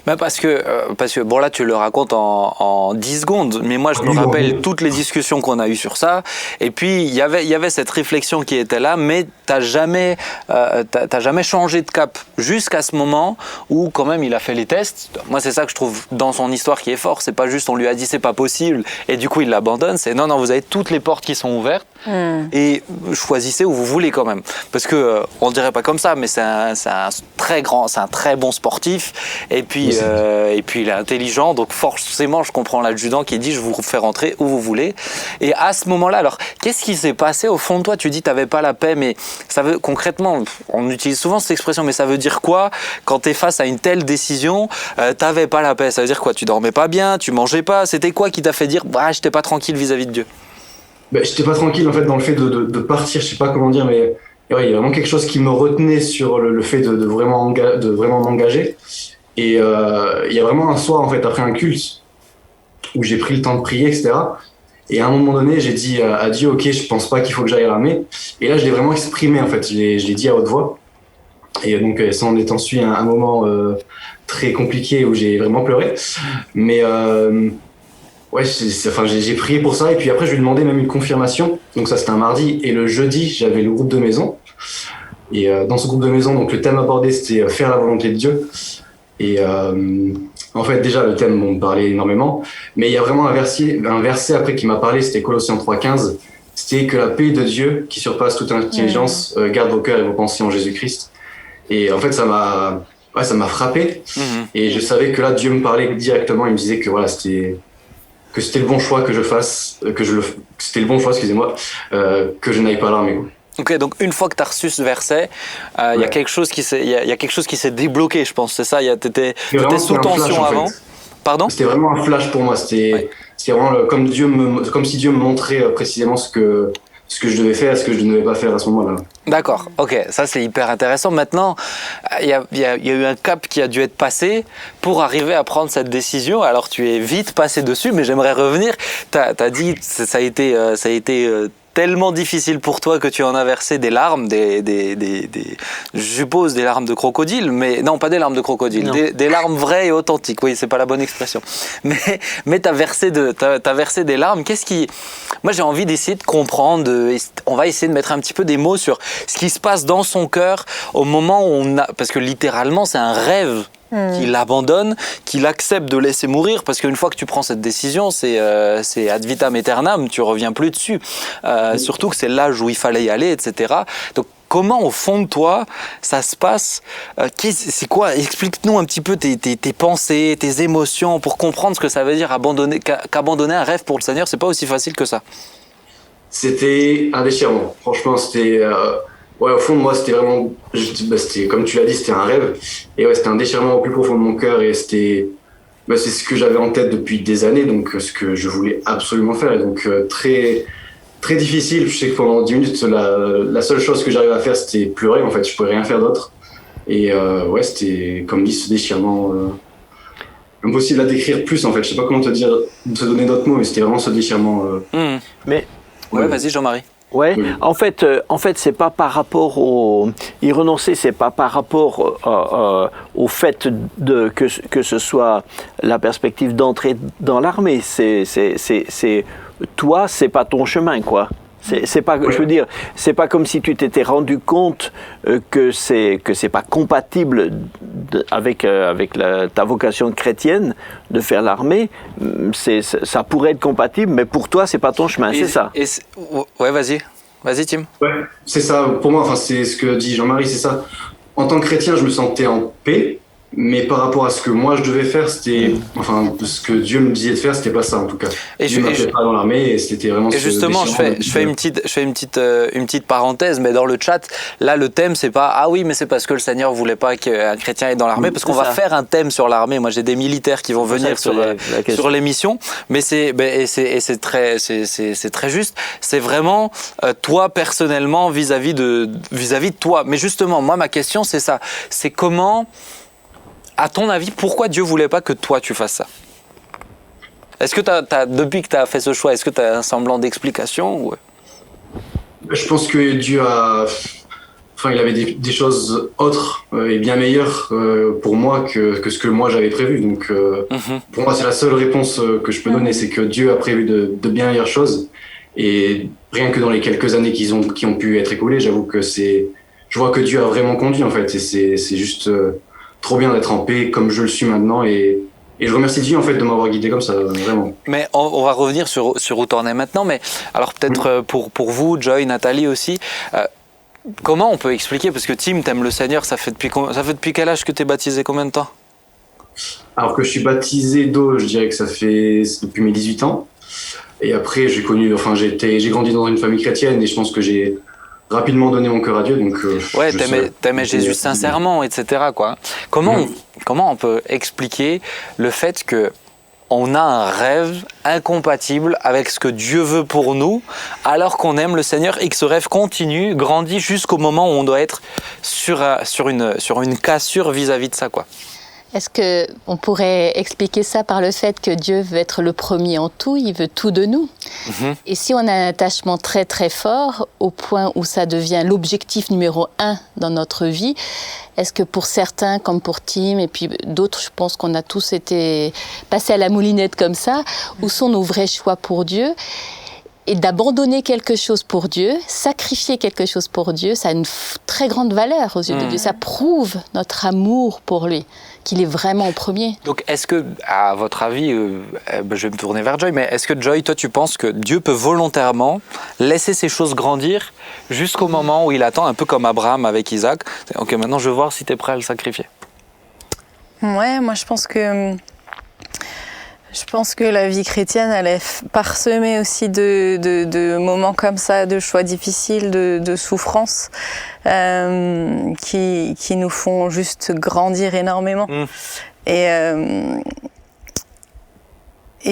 Parce que bon là tu le racontes en 10 secondes, mais moi je me rappelle toutes les discussions qu'on a eues sur ça, et puis il y avait cette réflexion qui était là, mais t'as jamais changé de cap jusqu'à ce moment où quand même il a fait les tests. Moi c'est ça que je trouve dans son histoire qui est fort, c'est pas juste on lui a dit c'est pas possible et du coup il l'abandonne, c'est non vous avez toutes les portes qui sont ouvertes et choisissez où vous voulez quand même, parce que on dirait pas comme ça, mais c'est un très bon sportif, et puis il est intelligent, donc forcément je comprends l'adjudant qui dit je vous fais rentrer où vous voulez. Et à ce moment-là, alors qu'est-ce qui s'est passé au fond de toi? Tu dis tu n'avais pas la paix, mais ça veut concrètement, on utilise souvent cette expression, mais ça veut dire quoi quand tu es face à une telle décision? T'avais pas la paix, ça veut dire quoi? Tu dormais pas bien, tu mangeais pas, c'était quoi qui t'a fait dire j'étais pas tranquille vis-à-vis de Dieu? J'étais pas tranquille en fait dans le fait de partir, je sais pas comment dire, mais ouais, il y a vraiment quelque chose qui me retenait sur le fait de vraiment m'engager. Et il y a vraiment un soir en fait après un culte où j'ai pris le temps de prier, etc. Et à un moment donné, j'ai dit à Dieu, ok, je pense pas qu'il faut que j'aille à l'armée. Et là, je l'ai vraiment exprimé en fait, je l'ai dit à haute voix. Et donc ça en est ensuite un moment très compliqué où j'ai vraiment pleuré. Mais ouais, j'ai prié pour ça, et puis après je lui ai demandé même une confirmation. Donc ça c'était un mardi, et le jeudi j'avais le groupe de maison. Et dans ce groupe de maison, donc le thème abordé c'était faire la volonté de Dieu. Et en fait déjà le thème me parlait énormément, mais il y a vraiment un verset après qui m'a parlé, c'était Colossiens 3,15. C'était que la paix de Dieu qui surpasse toute intelligence garde vos cœurs et vos pensées en Jésus-Christ. Et en fait ça m'a frappé. Et je savais que là Dieu me parlait directement, il me disait que voilà c'était le bon choix que je fasse, c'était le bon choix, excusez-moi, que je n'aille pas à l'armée. Ok, donc une fois que tu as reçu ce verset, il y a quelque chose qui s'est débloqué, je pense, c'est ça. T'étais sous tension avant. En fait. Pardon? C'était vraiment un flash pour moi. C'était vraiment comme si Dieu me montrait précisément ce que je devais faire et ce que je ne devais pas faire à ce moment-là. D'accord, ok, ça c'est hyper intéressant. Maintenant, il y a eu un cap qui a dû être passé pour arriver à prendre cette décision. Alors tu es vite passé dessus, mais j'aimerais revenir. T'as dit ça a été tellement difficile pour toi que tu en as versé des larmes, je suppose des larmes de crocodile, mais non, pas des larmes de crocodile, des larmes vraies et authentiques. Oui, c'est pas la bonne expression. Mais t'as versé des larmes. Moi, j'ai envie d'essayer de comprendre. On va essayer de mettre un petit peu des mots sur ce qui se passe dans son cœur au moment où parce que littéralement, c'est un rêve. Qu'il abandonne, qu'il accepte de laisser mourir, parce qu'une fois que tu prends cette décision, c'est ad vitam aeternam, tu reviens plus dessus. Surtout que c'est l'âge où il fallait y aller, etc. Donc comment au fond de toi ça se passe? C'est quoi? Explique-nous un petit peu tes pensées, tes émotions, pour comprendre ce que ça veut dire qu'abandonner un rêve pour le Seigneur, c'est pas aussi facile que ça. C'était un déchirement. Franchement, c'était... Ouais, au fond de moi, c'était vraiment, c'était, comme tu l'as dit, c'était un rêve. Et ouais, c'était un déchirement au plus profond de mon cœur, et c'est ce que j'avais en tête depuis des années, donc ce que je voulais absolument faire. Et donc, très, très difficile. Je sais que pendant 10 minutes, la seule chose que j'arrivais à faire, c'était pleurer. En fait, je pouvais rien faire d'autre. Et ouais, c'était, comme dit, ce déchirement, impossible à décrire plus, en fait. Je sais pas comment te donner d'autres mots, mais c'était vraiment ce déchirement. Mais, ouais, vas-y, Jean-Marie. Ouais, en fait, c'est pas par rapport y renoncer, c'est pas par rapport au fait que ce soit la perspective d'entrer dans l'armée. C'est toi, c'est pas ton chemin, quoi. C'est pas, je veux dire, c'est pas comme si tu t'étais rendu compte que c'est pas compatible avec ta vocation chrétienne de faire l'armée. Ça pourrait être compatible, mais pour toi, c'est pas ton chemin, c'est ça. Ouais, vas-y, Tim. Ouais, c'est ça. Pour moi, enfin, c'est ce que dit Jean-Marie, c'est ça. En tant que chrétien, je me sentais en paix. Mais par rapport à ce que moi je devais faire, c'était, enfin, ce que Dieu me disait de faire, c'était pas ça en tout cas. Dieu m'appelait pas dans l'armée et c'était vraiment. Et justement, je fais une petite parenthèse, mais dans le chat, là le thème c'est pas ah oui, mais c'est parce que le Seigneur voulait pas qu'un chrétien ait dans l'armée, parce qu'on va faire un thème sur l'armée. Moi, j'ai des militaires qui vont venir sur l'émission, mais c'est très juste. C'est vraiment toi personnellement vis-à-vis de toi. Mais justement, moi ma question c'est ça, c'est comment. À ton avis, pourquoi Dieu voulait pas que toi tu fasses ça? Est-ce que depuis que tu as fait ce choix, est-ce que tu as un semblant d'explication ou... Je pense que Dieu il avait des choses autres et bien meilleures pour moi que ce que moi j'avais prévu. Donc pour moi, c'est la seule réponse que je peux donner, c'est que Dieu a prévu de bien meilleures choses. Et rien que dans les quelques années qui ont pu être écoulées, j'avoue que je vois que Dieu a vraiment conduit en fait. Et c'est juste trop bien d'être en paix comme je le suis maintenant et je remercie Dieu en fait de m'avoir guidé comme ça, vraiment. Mais on va revenir sur où t'en es maintenant, mais alors peut-être pour vous, Joy, Nathalie aussi, comment on peut expliquer, parce que Tim, t'aimes le Seigneur, ça fait depuis quel âge que t'es baptisé, combien de temps? Alors que je suis baptisé d'eau, je dirais que c'est depuis mes 18 ans. Et après, j'ai grandi dans une famille chrétienne et je pense que j'ai rapidement donné mon cœur à Dieu, donc ouais, t'aimais Jésus sincèrement, etc. quoi. Comment on peut expliquer le fait que on a un rêve incompatible avec ce que Dieu veut pour nous, alors qu'on aime le Seigneur et que ce rêve continue, grandit jusqu'au moment où on doit être sur une cassure vis-à-vis de ça, quoi. Est-ce qu'on pourrait expliquer ça par le fait que Dieu veut être le premier en tout, il veut tout de nous. Et si on a un attachement très très fort, au point où ça devient l'objectif numéro 1 dans notre vie, est-ce que pour certains, comme pour Tim, et puis d'autres, je pense qu'on a tous été passés à la moulinette comme ça, où sont nos vrais choix pour Dieu ? Et d'abandonner quelque chose pour Dieu, sacrifier quelque chose pour Dieu, ça a une très grande valeur aux yeux de Dieu. Ça prouve notre amour pour lui, qu'il est vraiment au premier. Donc est-ce que, à votre avis, je vais me tourner vers Joy, mais est-ce que Joy, toi tu penses que Dieu peut volontairement laisser ces choses grandir jusqu'au moment où il attend, un peu comme Abraham avec Isaac, ok, maintenant je veux voir si tu es prêt à le sacrifier? Ouais, moi je pense que la vie chrétienne, elle est parsemée aussi de moments comme ça, de choix difficiles, de souffrances, qui nous font juste grandir énormément. Et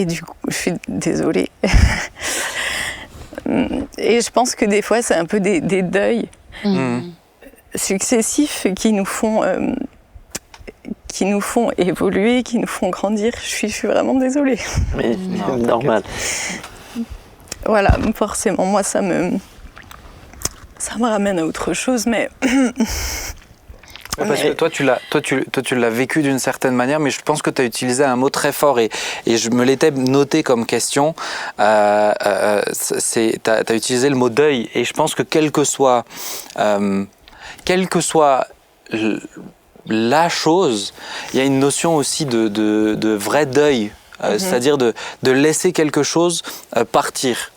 du coup, je suis désolée. Et je pense que des fois, c'est un peu des deuils successifs qui nous font évoluer, qui nous font grandir. Je suis vraiment désolée. Mais normal. Voilà, forcément, moi, ça me ramène à autre chose, mais... Parce que toi, tu l'as vécu d'une certaine manière, mais je pense que tu as utilisé un mot très fort et je me l'étais noté comme question. Tu as utilisé le mot deuil et je pense que quel que soit la chose, il y a une notion aussi de vrai deuil, c'est-à-dire de laisser quelque chose partir.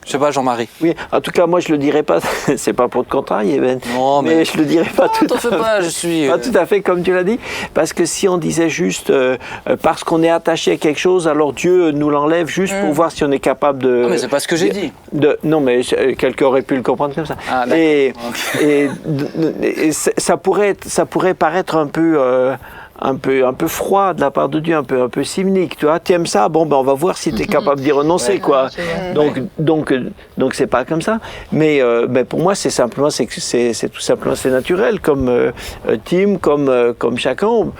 Je sais pas, Jean-Marie. Oui, en tout cas, moi, je le dirais pas. C'est pas pour te contrarier, Ben. Non, mais je le dirais pas tout à fait. Pas tout à fait comme tu l'as dit, parce que si on disait juste parce qu'on est attaché à quelque chose, alors Dieu nous l'enlève juste pour voir si on est capable de. Non, mais c'est pas ce que j'ai dit. Non, mais quelqu'un aurait pu le comprendre comme ça. Ah, et ça pourrait paraître un peu froid de la part de Dieu, un peu cynique, tu vois. Tu aimes ça, bon, ben on va voir si tu es capable d'y renoncer, quoi. Donc c'est pas comme ça. Mais pour moi, c'est tout simplement c'est naturel, comme Tim, comme chacun,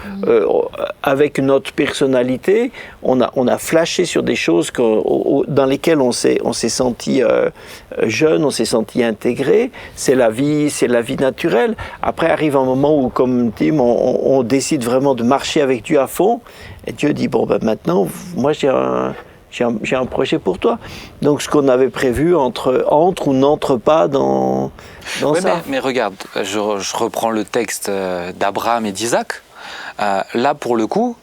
avec notre personnalité, on a flashé sur des choses dans lesquelles on s'est senti jeune, on s'est senti intégré. C'est la vie naturelle. Après arrive un moment où, comme Tim, on décide vraiment de marcher avec Dieu à fond, et Dieu dit, bon, ben maintenant, moi j'ai j'ai un projet pour toi. Donc ce qu'on avait prévu entre ou n'entre pas dans ça. Mais regarde, je reprends le texte d'Abraham et d'Isaac. Là, pour le coup,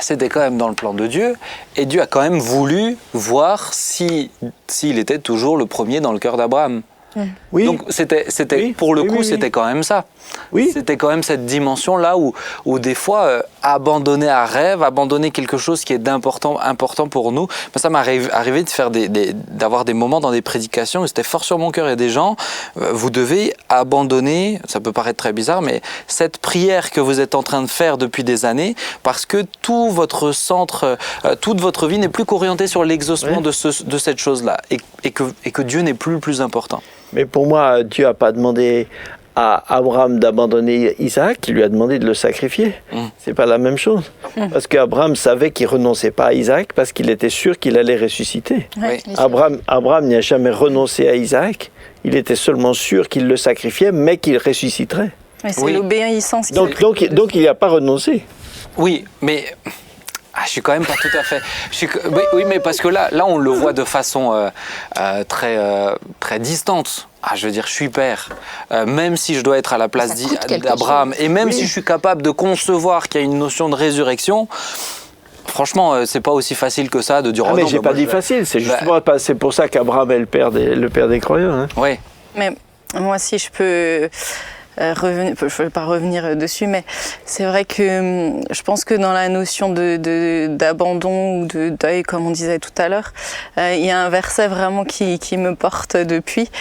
c'était quand même dans le plan de Dieu, et Dieu a quand même voulu voir s'il était toujours le premier dans le cœur d'Abraham. Oui. Donc c'était pour le coup, c'était quand même ça. Oui. C'était quand même cette dimension-là où des fois, abandonner un rêve, abandonner quelque chose qui est important pour nous. Ça m'est arrivé de faire d'avoir des moments dans des prédications où c'était fort sur mon cœur. Il y a des gens, vous devez abandonner, ça peut paraître très bizarre, mais cette prière que vous êtes en train de faire depuis des années, parce que tout votre centre, toute votre vie n'est plus qu'orientée sur l'exaucement de cette chose-là, et que Dieu n'est plus le plus important. Mais pour moi, Dieu n'a pas demandé à Abraham d'abandonner Isaac, il lui a demandé de le sacrifier. C'est pas la même chose. Parce qu'Abraham savait qu'il renonçait pas à Isaac parce qu'il était sûr qu'il allait ressusciter. Oui. Abraham n'a jamais renoncé à Isaac. Il était seulement sûr qu'il le sacrifiait, mais qu'il ressusciterait. Mais c'est l'obéissance qui... Donc il n'a pas renoncé. Oui, mais... je suis quand même pas tout à fait... Oui, mais parce que là on le voit de façon très distante. Je veux dire, je suis père. Même si je dois être à la place d'Abraham, et même si je suis capable de concevoir qu'il y a une notion de résurrection, franchement, c'est pas aussi facile que ça de dire... mais j'ai pas dit facile, c'est justement c'est pour ça qu'Abraham est le père des croyants. Hein. Oui. Mais moi, si je peux... je ne vais pas revenir dessus, mais c'est vrai que je pense que dans la notion d'abandon ou de deuil, comme on disait tout à l'heure, il y a un verset vraiment qui me porte depuis.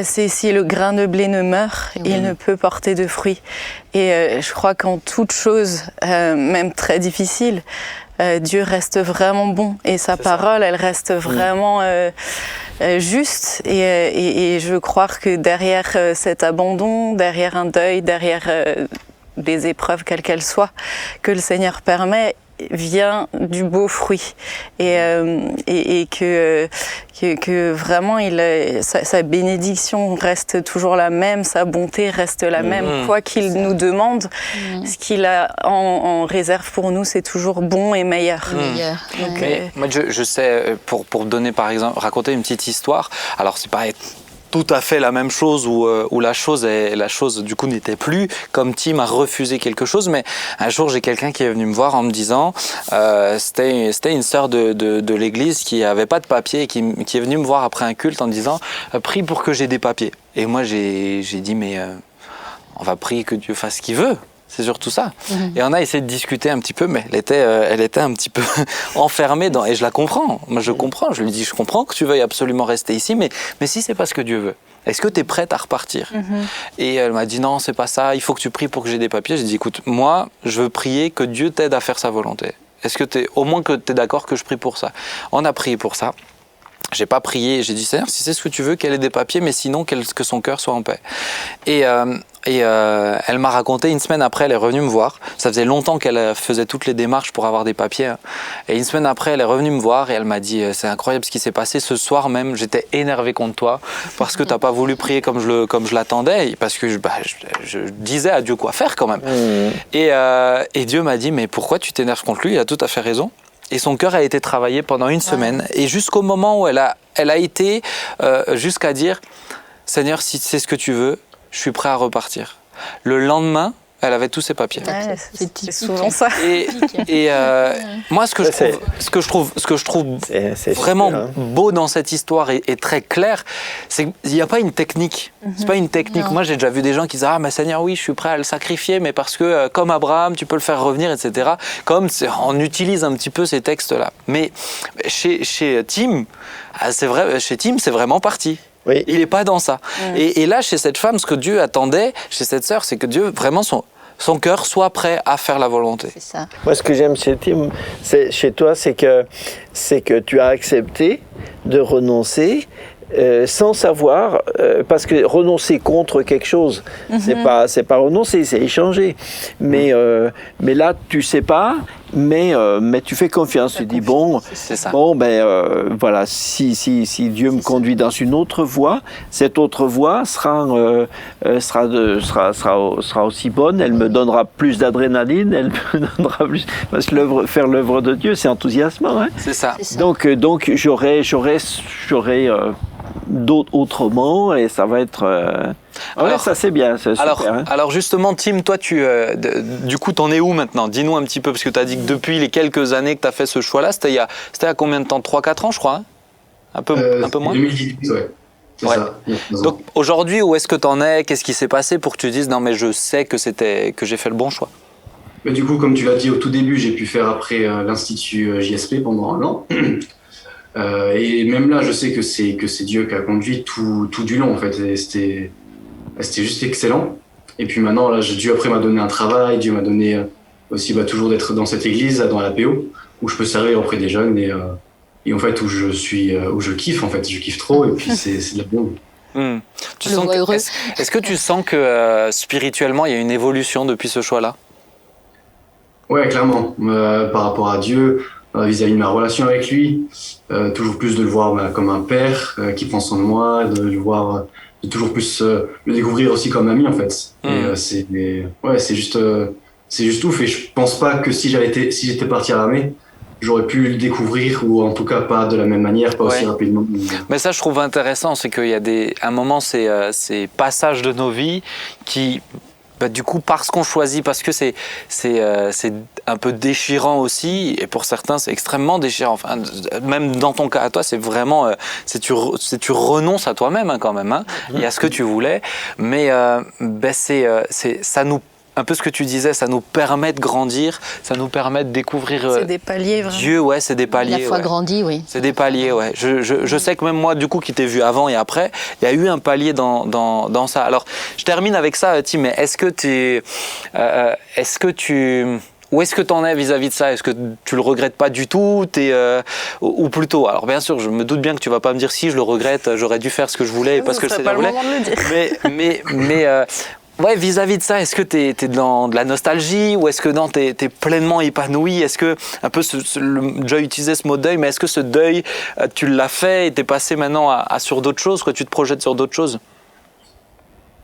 C'est « Si le grain de blé ne meurt, il ne peut porter de fruits ». Et je crois qu'en toute chose, même très difficile, Dieu reste vraiment bon et sa parole, elle reste vraiment juste. Et je crois que derrière cet abandon, derrière un deuil, derrière des épreuves quelles qu'elles soient, que le Seigneur permet, vient du beau fruit et que vraiment sa bénédiction reste toujours la même, sa bonté reste la même, quoi qu'il nous demande, ce qu'il a en réserve pour nous, c'est toujours bon et meilleur. Donc, moi je sais, pour donner par exemple, raconter une petite histoire, alors c'est pas tout à fait la même chose où la chose du coup n'était plus, comme Tim a refusé quelque chose, mais un jour j'ai quelqu'un qui est venu me voir en me disant, c'était une sœur de l'église qui avait pas de papier et qui est venue me voir après un culte en me disant prie pour que j'ai des papiers. Et moi j'ai dit mais on va prier que Dieu fasse ce qu'il veut. C'est surtout ça. Et on a essayé de discuter un petit peu, mais elle était un petit peu enfermée dans... Et je la comprends. Moi, je comprends. Je lui dis, je comprends que tu veuilles absolument rester ici, mais si c'est pas ce que Dieu veut, est-ce que tu es prête à repartir? Et elle m'a dit, non, c'est pas ça. Il faut que tu pries pour que j'ai des papiers. J'ai dit, écoute, moi, je veux prier que Dieu t'aide à faire sa volonté. Est-ce que au moins que tu es d'accord que je prie pour ça? On a prié pour ça. J'ai pas prié, j'ai dit Seigneur, si c'est ce que tu veux, qu'elle ait des papiers, mais sinon que son cœur soit en paix. Et elle m'a raconté, une semaine après, elle est revenue me voir. Ça faisait longtemps qu'elle faisait toutes les démarches pour avoir des papiers. Et une semaine après, elle est revenue me voir et elle m'a dit, c'est incroyable ce qui s'est passé. Ce soir même, j'étais énervé contre toi parce que t'as pas voulu prier comme je l'attendais, parce que je disais à Dieu quoi faire quand même. Et Dieu m'a dit, mais pourquoi tu t'énerves contre lui? Il a tout à fait raison. Et son cœur a été travaillé pendant une semaine. Et jusqu'au moment où elle a été jusqu'à dire, Seigneur, si c'est ce que tu veux, je suis prêt à repartir. Le lendemain, elle avait tous ses papiers. Ouais, c'est souvent ça. Et moi, ce que je trouve vraiment beau dans cette histoire et très clair, c'est qu'il n'y a pas une technique. C'est pas une technique. Moi, j'ai déjà vu des gens qui disent, ah, mais Seigneur, oui, je suis prêt à le sacrifier, mais parce que comme Abraham, tu peux le faire revenir, etc. On utilise un petit peu ces textes-là. Mais chez Tim, c'est vrai, chez Tim, c'est vraiment parti. Oui. Il n'est pas dans ça. Et là, chez cette femme, ce que Dieu attendait, chez cette sœur, c'est que Dieu, vraiment, son cœur soit prêt à faire la volonté. C'est ça. Moi, ce que j'aime chez Tim, chez toi, c'est que tu as accepté de renoncer sans savoir, parce que renoncer contre quelque chose, c'est pas renoncer, c'est échanger. Mais là, tu sais pas, mais tu fais confiance. Tu dis bon, C'est ça. voilà, si Dieu me conduit dans une autre voie, cette autre voie sera aussi bonne. Elle me donnera plus d'adrénaline, elle me donnera plus. Parce que faire l'œuvre de Dieu, c'est enthousiasmant. Hein. C'est ça. Donc j'aurai d'autres autrement et ça va être. Alors, ça c'est bien, c'est super. Hein. Alors justement, Tim, toi, du coup, t'en es où maintenant? Dis-nous un petit peu, parce que tu as dit que depuis les quelques années que tu as fait ce choix-là, c'était il y a combien de temps? 3-4 ans, je crois, hein, un peu moins 2018, ouais. C'est Ouais. ça. Donc aujourd'hui, où est-ce que tu en es? Qu'est-ce qui s'est passé pour que tu dises non mais je sais que j'ai fait le bon choix? Mais du coup, comme tu l'as dit au tout début, j'ai pu faire après l'Institut JSP pendant 1 an. Et même là, je sais que c'est Dieu qui a conduit tout du long, en fait. Et c'était juste excellent. Et puis maintenant, là, Dieu après m'a donné un travail. Dieu m'a donné aussi toujours d'être dans cette église, là, dans la PO, où je peux servir auprès des jeunes et en fait où je kiffe, en fait. Je kiffe trop et puis c'est de la bombe. Tu sens est-ce que tu sens que spirituellement, il y a une évolution depuis ce choix-là? Ouais, clairement. Par rapport à Dieu, vis-à-vis de ma relation avec lui, toujours plus de le voir comme un père qui prend soin de moi, de le voir, de toujours plus le découvrir aussi comme ami en fait. Et c'est juste ouf. Et je pense pas que si j'étais parti à l'armée, j'aurais pu le découvrir, ou en tout cas pas de la même manière, pas aussi rapidement. Mais ça, je trouve intéressant, c'est qu'il y a un moment, ces passages de nos vies qui, du coup, parce qu'on choisit, parce que c'est un peu déchirant aussi, et pour certains, c'est extrêmement déchirant. Enfin, même dans ton cas à toi, c'est vraiment, tu renonces à toi-même hein, quand même, hein, et à ce que tu voulais. Mais ça nous, un peu ce que tu disais, ça nous permet de grandir, ça nous permet de découvrir c'est des paliers, vraiment. Dieu, ouais, c'est des paliers. La foi grandit, oui. C'est des paliers, ouais. Je sais que même moi, du coup, qui t'ai vu avant et après, il y a eu un palier dans ça. Alors, je termine avec ça, Tim, mais où est-ce que tu en es vis-à-vis de ça? Est-ce que tu le regrettes pas du tout? Ou plutôt, alors bien sûr, je me doute bien que tu vas pas me dire si je le regrette, j'aurais dû faire ce que je voulais parce que je pas le moment de le dire. Mais ouais, vis-à-vis de ça, est-ce que t'es dans de la nostalgie ou est-ce que non, t'es pleinement épanoui? Est-ce que, un peu, Joy utilisait ce mot deuil, mais est-ce que ce deuil, tu l'as fait et t'es passé maintenant sur d'autres choses, quoi? Tu te projettes sur d'autres choses?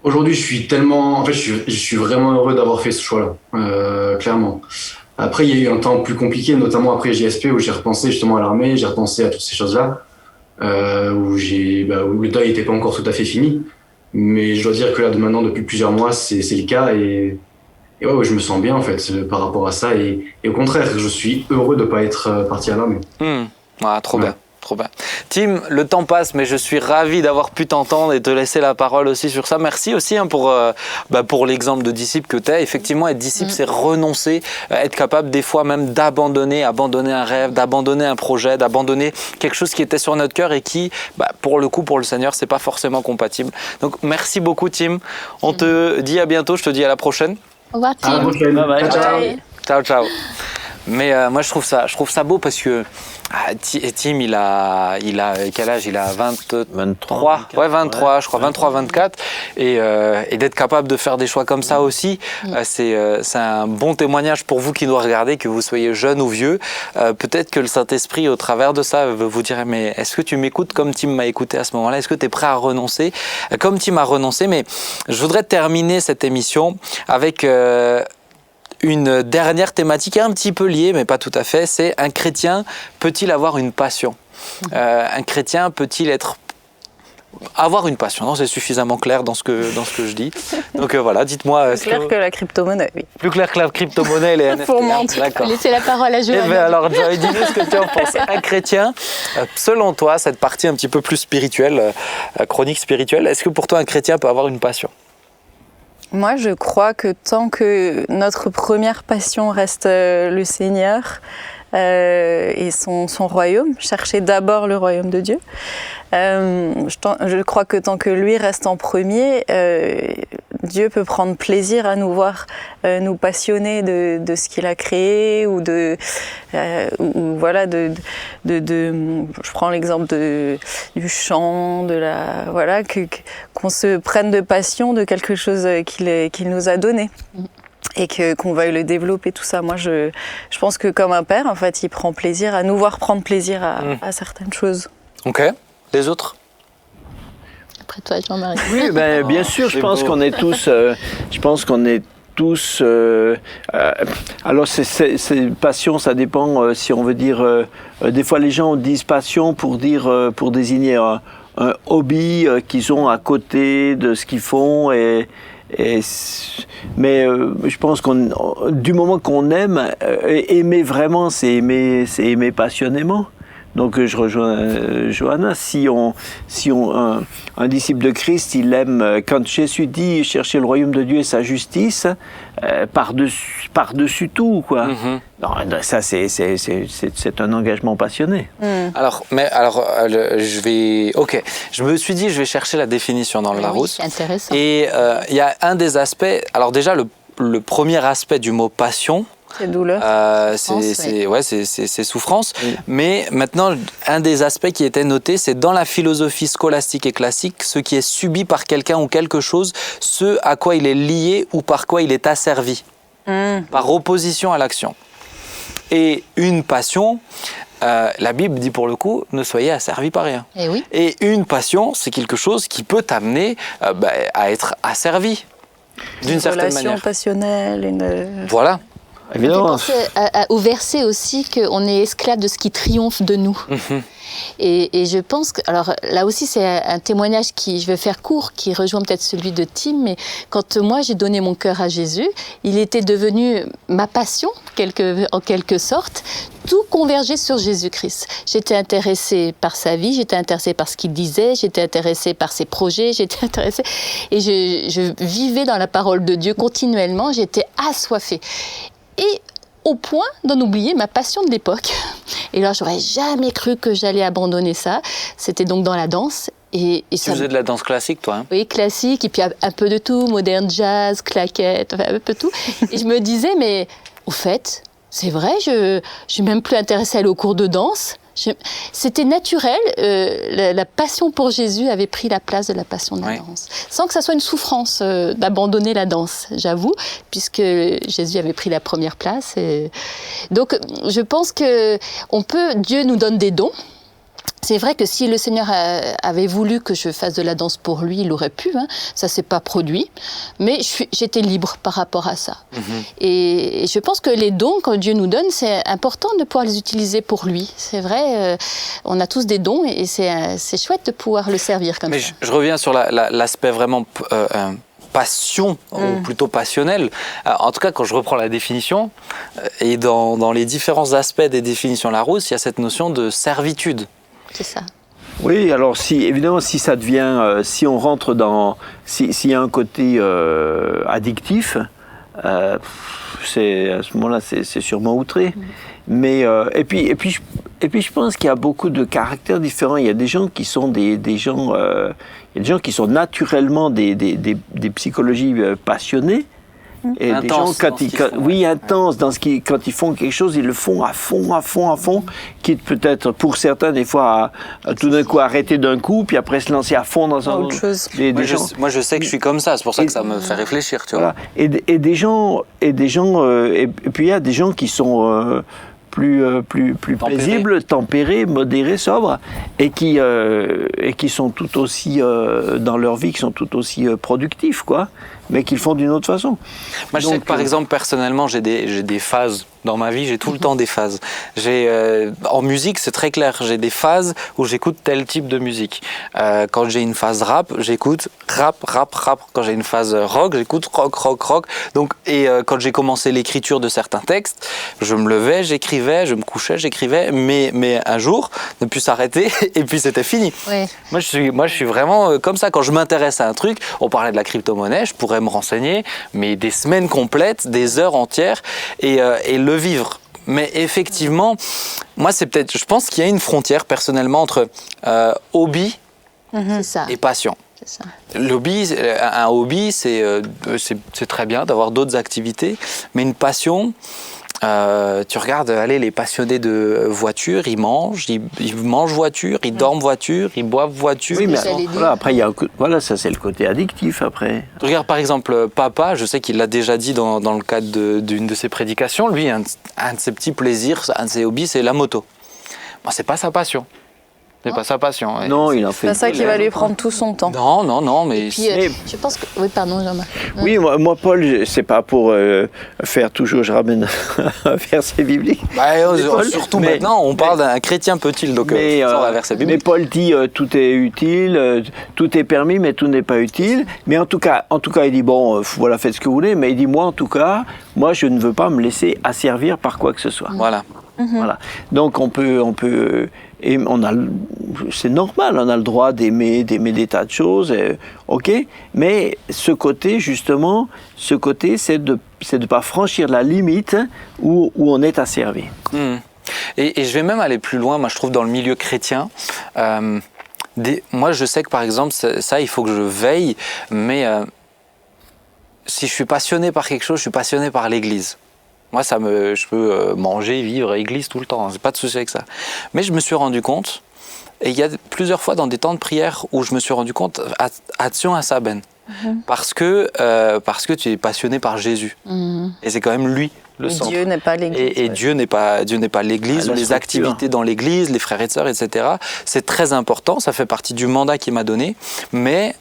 Aujourd'hui, je suis vraiment heureux d'avoir fait ce choix-là, clairement. Après, il y a eu un temps plus compliqué, notamment après JSP, où j'ai repensé justement à l'armée, j'ai repensé à toutes ces choses-là, où le deuil n'était pas encore tout à fait fini. Mais je dois dire que là, maintenant, depuis plusieurs mois, c'est le cas, et ouais, je me sens bien en fait par rapport à ça, et au contraire, je suis heureux de pas être parti à l'armée. Trop bien. Trop bien. Tim, le temps passe, mais je suis ravi d'avoir pu t'entendre et te laisser la parole aussi sur ça. Merci aussi hein, pour l'exemple de disciple que tu es. Effectivement, être disciple, c'est renoncer, être capable des fois même abandonner un rêve, d'abandonner un projet, d'abandonner quelque chose qui était sur notre cœur et qui, pour le coup, pour le Seigneur, c'est pas forcément compatible. Donc, merci beaucoup, Tim. On te dit à bientôt. Je te dis à la prochaine. Au revoir, Tim. À la prochaine. Bye bye. Ciao. Ciao, ciao. Mais moi, je trouve ça beau parce que Tim, il a quel âge? Il a 23. Ouais, 23, je crois, 23, 24. Et d'être capable de faire des choix comme ça aussi, c'est un bon témoignage pour vous qui nous regardez, que vous soyez jeune ou vieux. Peut-être que le Saint-Esprit, au travers de ça, vous dirait, mais est-ce que tu m'écoutes comme Tim m'a écouté à ce moment-là? Est-ce que tu es prêt à renoncer comme Tim a renoncé? Mais je voudrais terminer cette émission avec une dernière thématique un petit peu liée, mais pas tout à fait, c'est un chrétien peut-il avoir une passion? Un chrétien peut-il avoir une passion? Non, c'est suffisamment clair dans ce que je dis. Donc voilà, dites-moi. Plus clair que la crypto-monnaie, oui. Plus clair que la crypto-monnaie et les NFT. Pour mentir. D'accord. Laissez la parole à Joël. Eh bien alors, Joy, dis-nous ce que tu en penses. Un chrétien, selon toi, cette partie un petit peu plus spirituelle, chronique spirituelle, est-ce que pour toi, un chrétien peut avoir une passion? Moi, je crois que tant que notre première passion reste le Seigneur et son royaume, chercher d'abord le royaume de Dieu, je crois que tant que lui reste en premier, Dieu peut prendre plaisir à nous voir nous passionner de ce qu'il a créé, ou voilà, je prends l'exemple du chant, qu'on se prenne de passion de quelque chose qu'il nous a donné. qu'on veuille le développer, tout ça. Moi, je pense que comme un père, en fait, il prend plaisir à nous voir prendre plaisir à certaines choses. Ok. Les autres? Après toi, Jean-Marie. Oui, ben, bien sûr, je pense qu'on est tous. Alors, c'est passion, ça dépend si on veut dire. Des fois, les gens disent passion pour désigner un hobby qu'ils ont à côté de ce qu'ils font mais je pense du moment qu'on aime, aimer vraiment, c'est aimer passionnément. Donc je rejoins Johanna. Si un disciple de Christ, il aime, quand Jésus dit chercher le royaume de Dieu et sa justice, par-dessus tout, quoi. Mm-hmm. Non, ça c'est un engagement passionné. Alors, je me suis dit, je vais chercher la définition dans le Larousse. Oui, c'est intéressant. Et il y a un des aspects. Alors déjà, le premier aspect du mot passion. C'est douleur. C'est souffrance. Oui. Mais maintenant, un des aspects qui était noté, c'est dans la philosophie scolastique et classique, ce qui est subi par quelqu'un ou quelque chose, ce à quoi il est lié ou par quoi il est asservi, par opposition à l'action. Et une passion, la Bible dit pour le coup, ne soyez asservis par rien. Et oui. Et une passion, c'est quelque chose qui peut t'amener à être asservi d'une certaine relation manière. passionnelle. Voilà. Évidemment. Je pense au verset aussi qu'on est esclave de ce qui triomphe de nous. Et je pense que, alors là aussi c'est un témoignage je vais faire court, qui rejoint peut-être celui de Tim, mais quand moi j'ai donné mon cœur à Jésus, il était devenu ma passion, en quelque sorte. Tout convergeait sur Jésus-Christ. J'étais intéressée par sa vie, j'étais intéressée par ce qu'il disait, j'étais intéressée par ses projets, j'étais intéressée... Et je vivais dans la parole de Dieu continuellement, j'étais assoiffée. Et au point d'en oublier ma passion de l'époque. Et là, j'aurais jamais cru que j'allais abandonner ça. C'était donc dans la danse. Et Tu ça... faisais de la danse classique, toi, hein? Oui, classique, et puis un peu de tout, moderne jazz, claquettes, enfin, un peu tout. Et je me disais, mais au fait, c'est vrai, je suis même plus intéressée à aller au cours de danse. C'était naturel, la passion pour Jésus avait pris la place de la passion de la danse. Sans que ça soit une souffrance d'abandonner la danse, j'avoue, puisque Jésus avait pris la première place. Donc, je pense que Dieu nous donne des dons. C'est vrai que si le Seigneur avait voulu que je fasse de la danse pour lui, il aurait pu. Hein. Ça ne s'est pas produit. Mais j'étais libre par rapport à ça. Et je pense que les dons que Dieu nous donne, c'est important de pouvoir les utiliser pour lui. C'est vrai, on a tous des dons et c'est chouette de pouvoir le servir comme ça. Mais je reviens sur l'aspect vraiment... passion, ou plutôt passionnel. En tout cas, quand je reprends la définition, et dans les différents aspects des définitions Larousse, il y a cette notion de servitude. C'est ça. Oui, alors évidemment, si ça devient, si on rentre s'il y a un côté addictif, à ce moment-là, c'est sûrement outré. Mais et puis je pense qu'il y a beaucoup de caractères différents. Il y a des gens qui sont il y a des gens qui sont naturellement des psychologies passionnées. Et Intense des gens, intenses quand ils font quelque chose, ils le font à fond, quitte peut-être pour certains des fois à tout d'un coup arrêter d'un coup, puis après se lancer à fond dans autre chose. Moi, je sais que je suis comme ça, c'est pour ça que ça me fait réfléchir, tu vois. Et des gens, et puis il y a des gens qui sont plus paisibles, tempérés, modérés, sobres, et qui sont tout aussi dans leur vie, qui sont tout aussi productifs, quoi, mais qui le font d'une autre façon. Moi, je sais que par exemple, personnellement, j'ai des phases dans ma vie, j'ai tout le temps des phases. En musique, c'est très clair, j'ai des phases où j'écoute tel type de musique. Quand j'ai une phase rap, j'écoute rap. Quand j'ai une phase rock, j'écoute rock. Donc, quand j'ai commencé l'écriture de certains textes, je me levais, j'écrivais, je me couchais, j'écrivais, mais un jour, ne plus s'arrêter, et puis c'était fini. Ouais. Moi, je suis vraiment comme ça. Quand je m'intéresse à un truc, on parlait de la crypto-monnaie, je pourrais me renseigner, mais des semaines complètes, des heures entières, et le vivre. Mais effectivement, moi, je pense qu'il y a une frontière personnellement entre hobby C'est ça. et passion. C'est ça. Un hobby, c'est très bien d'avoir d'autres activités, mais une passion, Tu regardes, allez, les passionnés de voiture, ils mangent voiture, ils dorment voiture, ils boivent voiture. Oui, mais j'allais dire. voilà, après, voilà, ça c'est le côté addictif après. Tu regardes par exemple papa, je sais qu'il l'a déjà dit dans le cadre d'une de ses prédications, lui, un de ses petits plaisirs, un de ses hobbies, c'est la moto. Bon, c'est pas sa passion. C'est pas sa passion. Non, il en fait. C'est ça qui va lui prendre tout son temps. Non, mais... Puis, je pense que... Oui, pardon, Jean-Marc. Oui, moi, Paul, c'est pas pour faire toujours, je ramène un verset biblique. Surtout maintenant, on parle d'un chrétien peut-il, donc sans la verset mais biblique. Paul dit tout est utile, tout est permis, mais tout n'est pas utile. Mais en tout cas, il dit bon, voilà, faites ce que vous voulez. Mais il dit moi, en tout cas, moi, je ne veux pas me laisser asservir par quoi que ce soit. Voilà. Voilà. Donc on peut et c'est normal, on a le droit d'aimer des tas de choses, ok. Mais ce côté justement, c'est de pas franchir la limite où on est asservi. Et je vais même aller plus loin, moi je trouve dans le milieu chrétien. Moi je sais que par exemple ça il faut que je veille, mais si je suis passionné par quelque chose, je suis passionné par l'Église. Moi, je peux manger, vivre à l'église tout le temps, j'ai pas de souci avec ça. Mais je me suis rendu compte, et il y a plusieurs fois dans des temps de prière où je me suis rendu compte, attention à ça, Ben, parce que tu es passionné par Jésus, et c'est quand même lui le centre. Dieu n'est pas l'Église. Et Dieu n'est pas l'Église, ou les activités dans l'Église, les frères et sœurs, etc. C'est très important, ça fait partie du mandat qu'il m'a donné, mais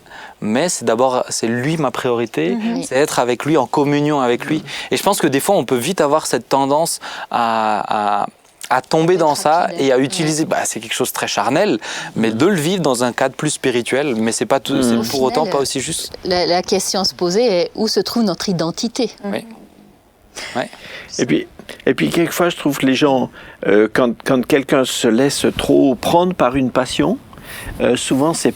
c'est lui ma priorité, c'est être avec lui, en communion avec lui. Et je pense que des fois, on peut vite avoir cette tendance à tomber dans ça et à utiliser, c'est quelque chose de très charnel, mais de le vivre dans un cadre plus spirituel, mais c'est pas tout, c'est pour autant pas aussi juste. La question à se poser est où se trouve notre identité. Oui. Ouais. Et puis quelquefois, je trouve que les gens, quand quelqu'un se laisse trop prendre par une passion, souvent c'est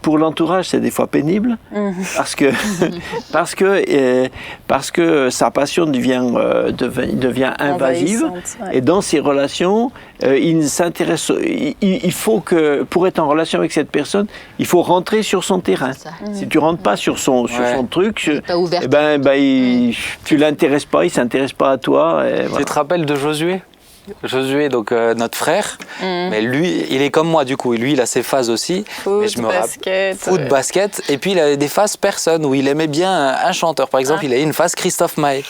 pour l'entourage, c'est des fois pénible parce que sa passion devient invasive. Et dans ces relations, il faut que pour être en relation avec cette personne, il faut rentrer sur son terrain. Si tu rentres pas sur son truc, tu l'intéresses pas, il s'intéresse pas à toi. Et voilà. Tu te rappelles de Josué, donc notre frère, mais lui, il est comme moi du coup. Lui, il a ses phases aussi. Foot, basket. Et puis il avait des phases personne où il aimait bien un chanteur. Par exemple, il avait une phase Christophe Maé.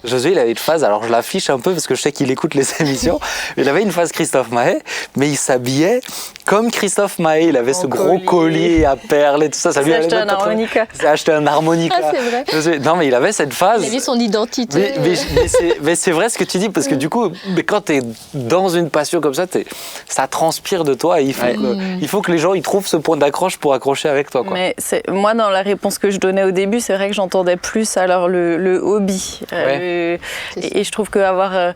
Josué, il avait une phase, alors je l'affiche un peu parce que je sais qu'il écoute les émissions. Il avait une phase Christophe Maé, mais il s'habillait comme Christophe Maé. Il avait ce gros collier à perles et tout ça. Il s'est acheté un harmonica. Il s'est acheté un harmonica. Ah, c'est vrai. Non, mais il avait cette phase. Il avait son identité. Mais c'est vrai ce que tu dis, parce que du coup, quand tu es dans une passion comme ça, ça transpire de toi. Et il faut que les gens ils trouvent ce point d'accroche pour accrocher avec toi, quoi. Mais moi, dans la réponse que je donnais au début, c'est vrai que j'entendais plus alors le hobby. Et je trouve qu'avoir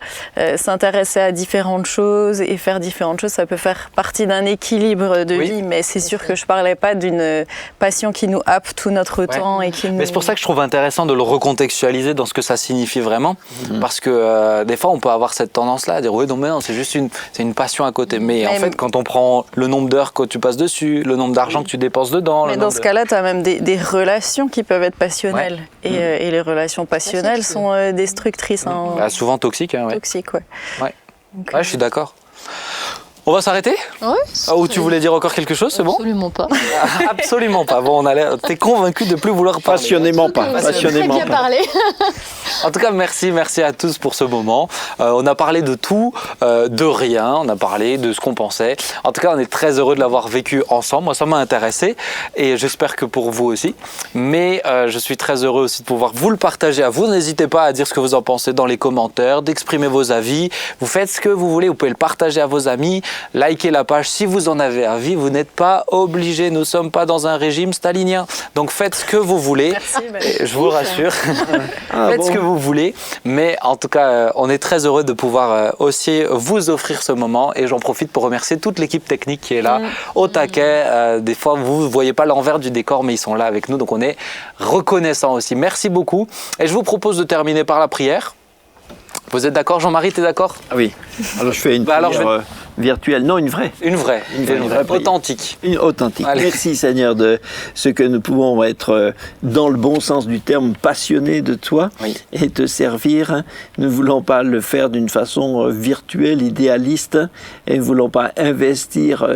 s'intéresser à différentes choses et faire différentes choses, ça peut faire partie d'un équilibre de vie. Mais c'est sûr que je parlais pas d'une passion qui nous happe tout notre temps et qui nous... Mais c'est pour ça que je trouve intéressant de le recontextualiser dans ce que ça signifie vraiment, parce que des fois on peut avoir cette tendance-là à dire oui, non, c'est juste une passion à côté. Mais en fait, quand on prend le nombre d'heures que tu passes dessus, le nombre d'argent que tu dépenses dedans... Mais dans ce cas-là, tu as même des relations qui peuvent être passionnelles. Et les relations passionnelles sont destructrices. Souvent toxiques. Toxiques, ouais. Je suis d'accord. On va s'arrêter ? Oui. Ou tu voulais dire encore quelque chose, c'est bon ? Absolument pas. Absolument pas. Bon, t'es convaincu de plus vouloir parler. Passionnément pas. Passionnément bien parlé. En tout cas, merci à tous pour ce moment. On a parlé de tout, de rien. On a parlé de ce qu'on pensait. En tout cas, on est très heureux de l'avoir vécu ensemble. Moi, ça m'a intéressé et j'espère que pour vous aussi. Mais je suis très heureux aussi de pouvoir vous le partager à vous. N'hésitez pas à dire ce que vous en pensez dans les commentaires, d'exprimer vos avis. Vous faites ce que vous voulez. Vous pouvez le partager à vos amis. Likez la page si vous en avez envie. Vous n'êtes pas obligés. Nous ne sommes pas dans un régime stalinien. Donc faites ce que vous voulez. Merci, je vous rassure. Faites ce que vous voulez. Mais en tout cas, on est très heureux de pouvoir aussi vous offrir ce moment. Et j'en profite pour remercier toute l'équipe technique qui est là, au taquet. Des fois, vous ne voyez pas l'envers du décor, mais ils sont là avec nous. Donc on est reconnaissants aussi. Merci beaucoup. Et je vous propose de terminer par la prière. Vous êtes d'accord, Jean-Marie, tu es d'accord ? Ah oui. Alors je fais une prière virtuelle. Non, une vraie. Une vraie prière. authentique. Une authentique. Allez. Merci Seigneur de ce que nous pouvons être dans le bon sens du terme passionnés de toi Oui. et te servir. Nous ne voulons pas le faire d'une façon virtuelle, idéaliste et nous ne voulons pas investir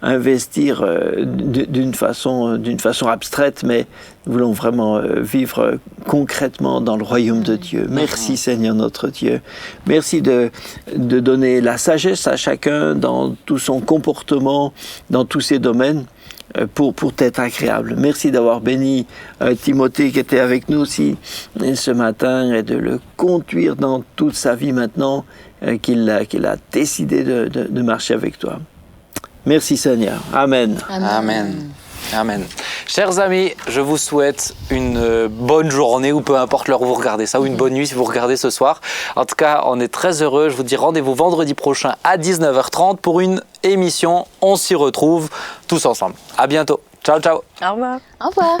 d'une façon abstraite, mais nous voulons vraiment vivre concrètement dans le royaume de Dieu. Merci Seigneur notre Dieu. Merci de donner la sagesse à chacun dans tout son comportement, dans tous ses domaines, pour t'être agréable. Merci d'avoir béni Timothée qui était avec nous aussi ce matin et de le conduire dans toute sa vie maintenant, qu'il a décidé de marcher avec toi. Merci Seigneur. Amen. Amen. Amen. Chers amis, je vous souhaite une bonne journée ou peu importe l'heure où vous regardez ça, ou une bonne nuit si vous regardez ce soir. En tout cas, on est très heureux. Je vous dis rendez-vous vendredi prochain à 19h30 pour une émission. On s'y retrouve tous ensemble. À bientôt. Ciao, ciao. Au revoir. Au revoir.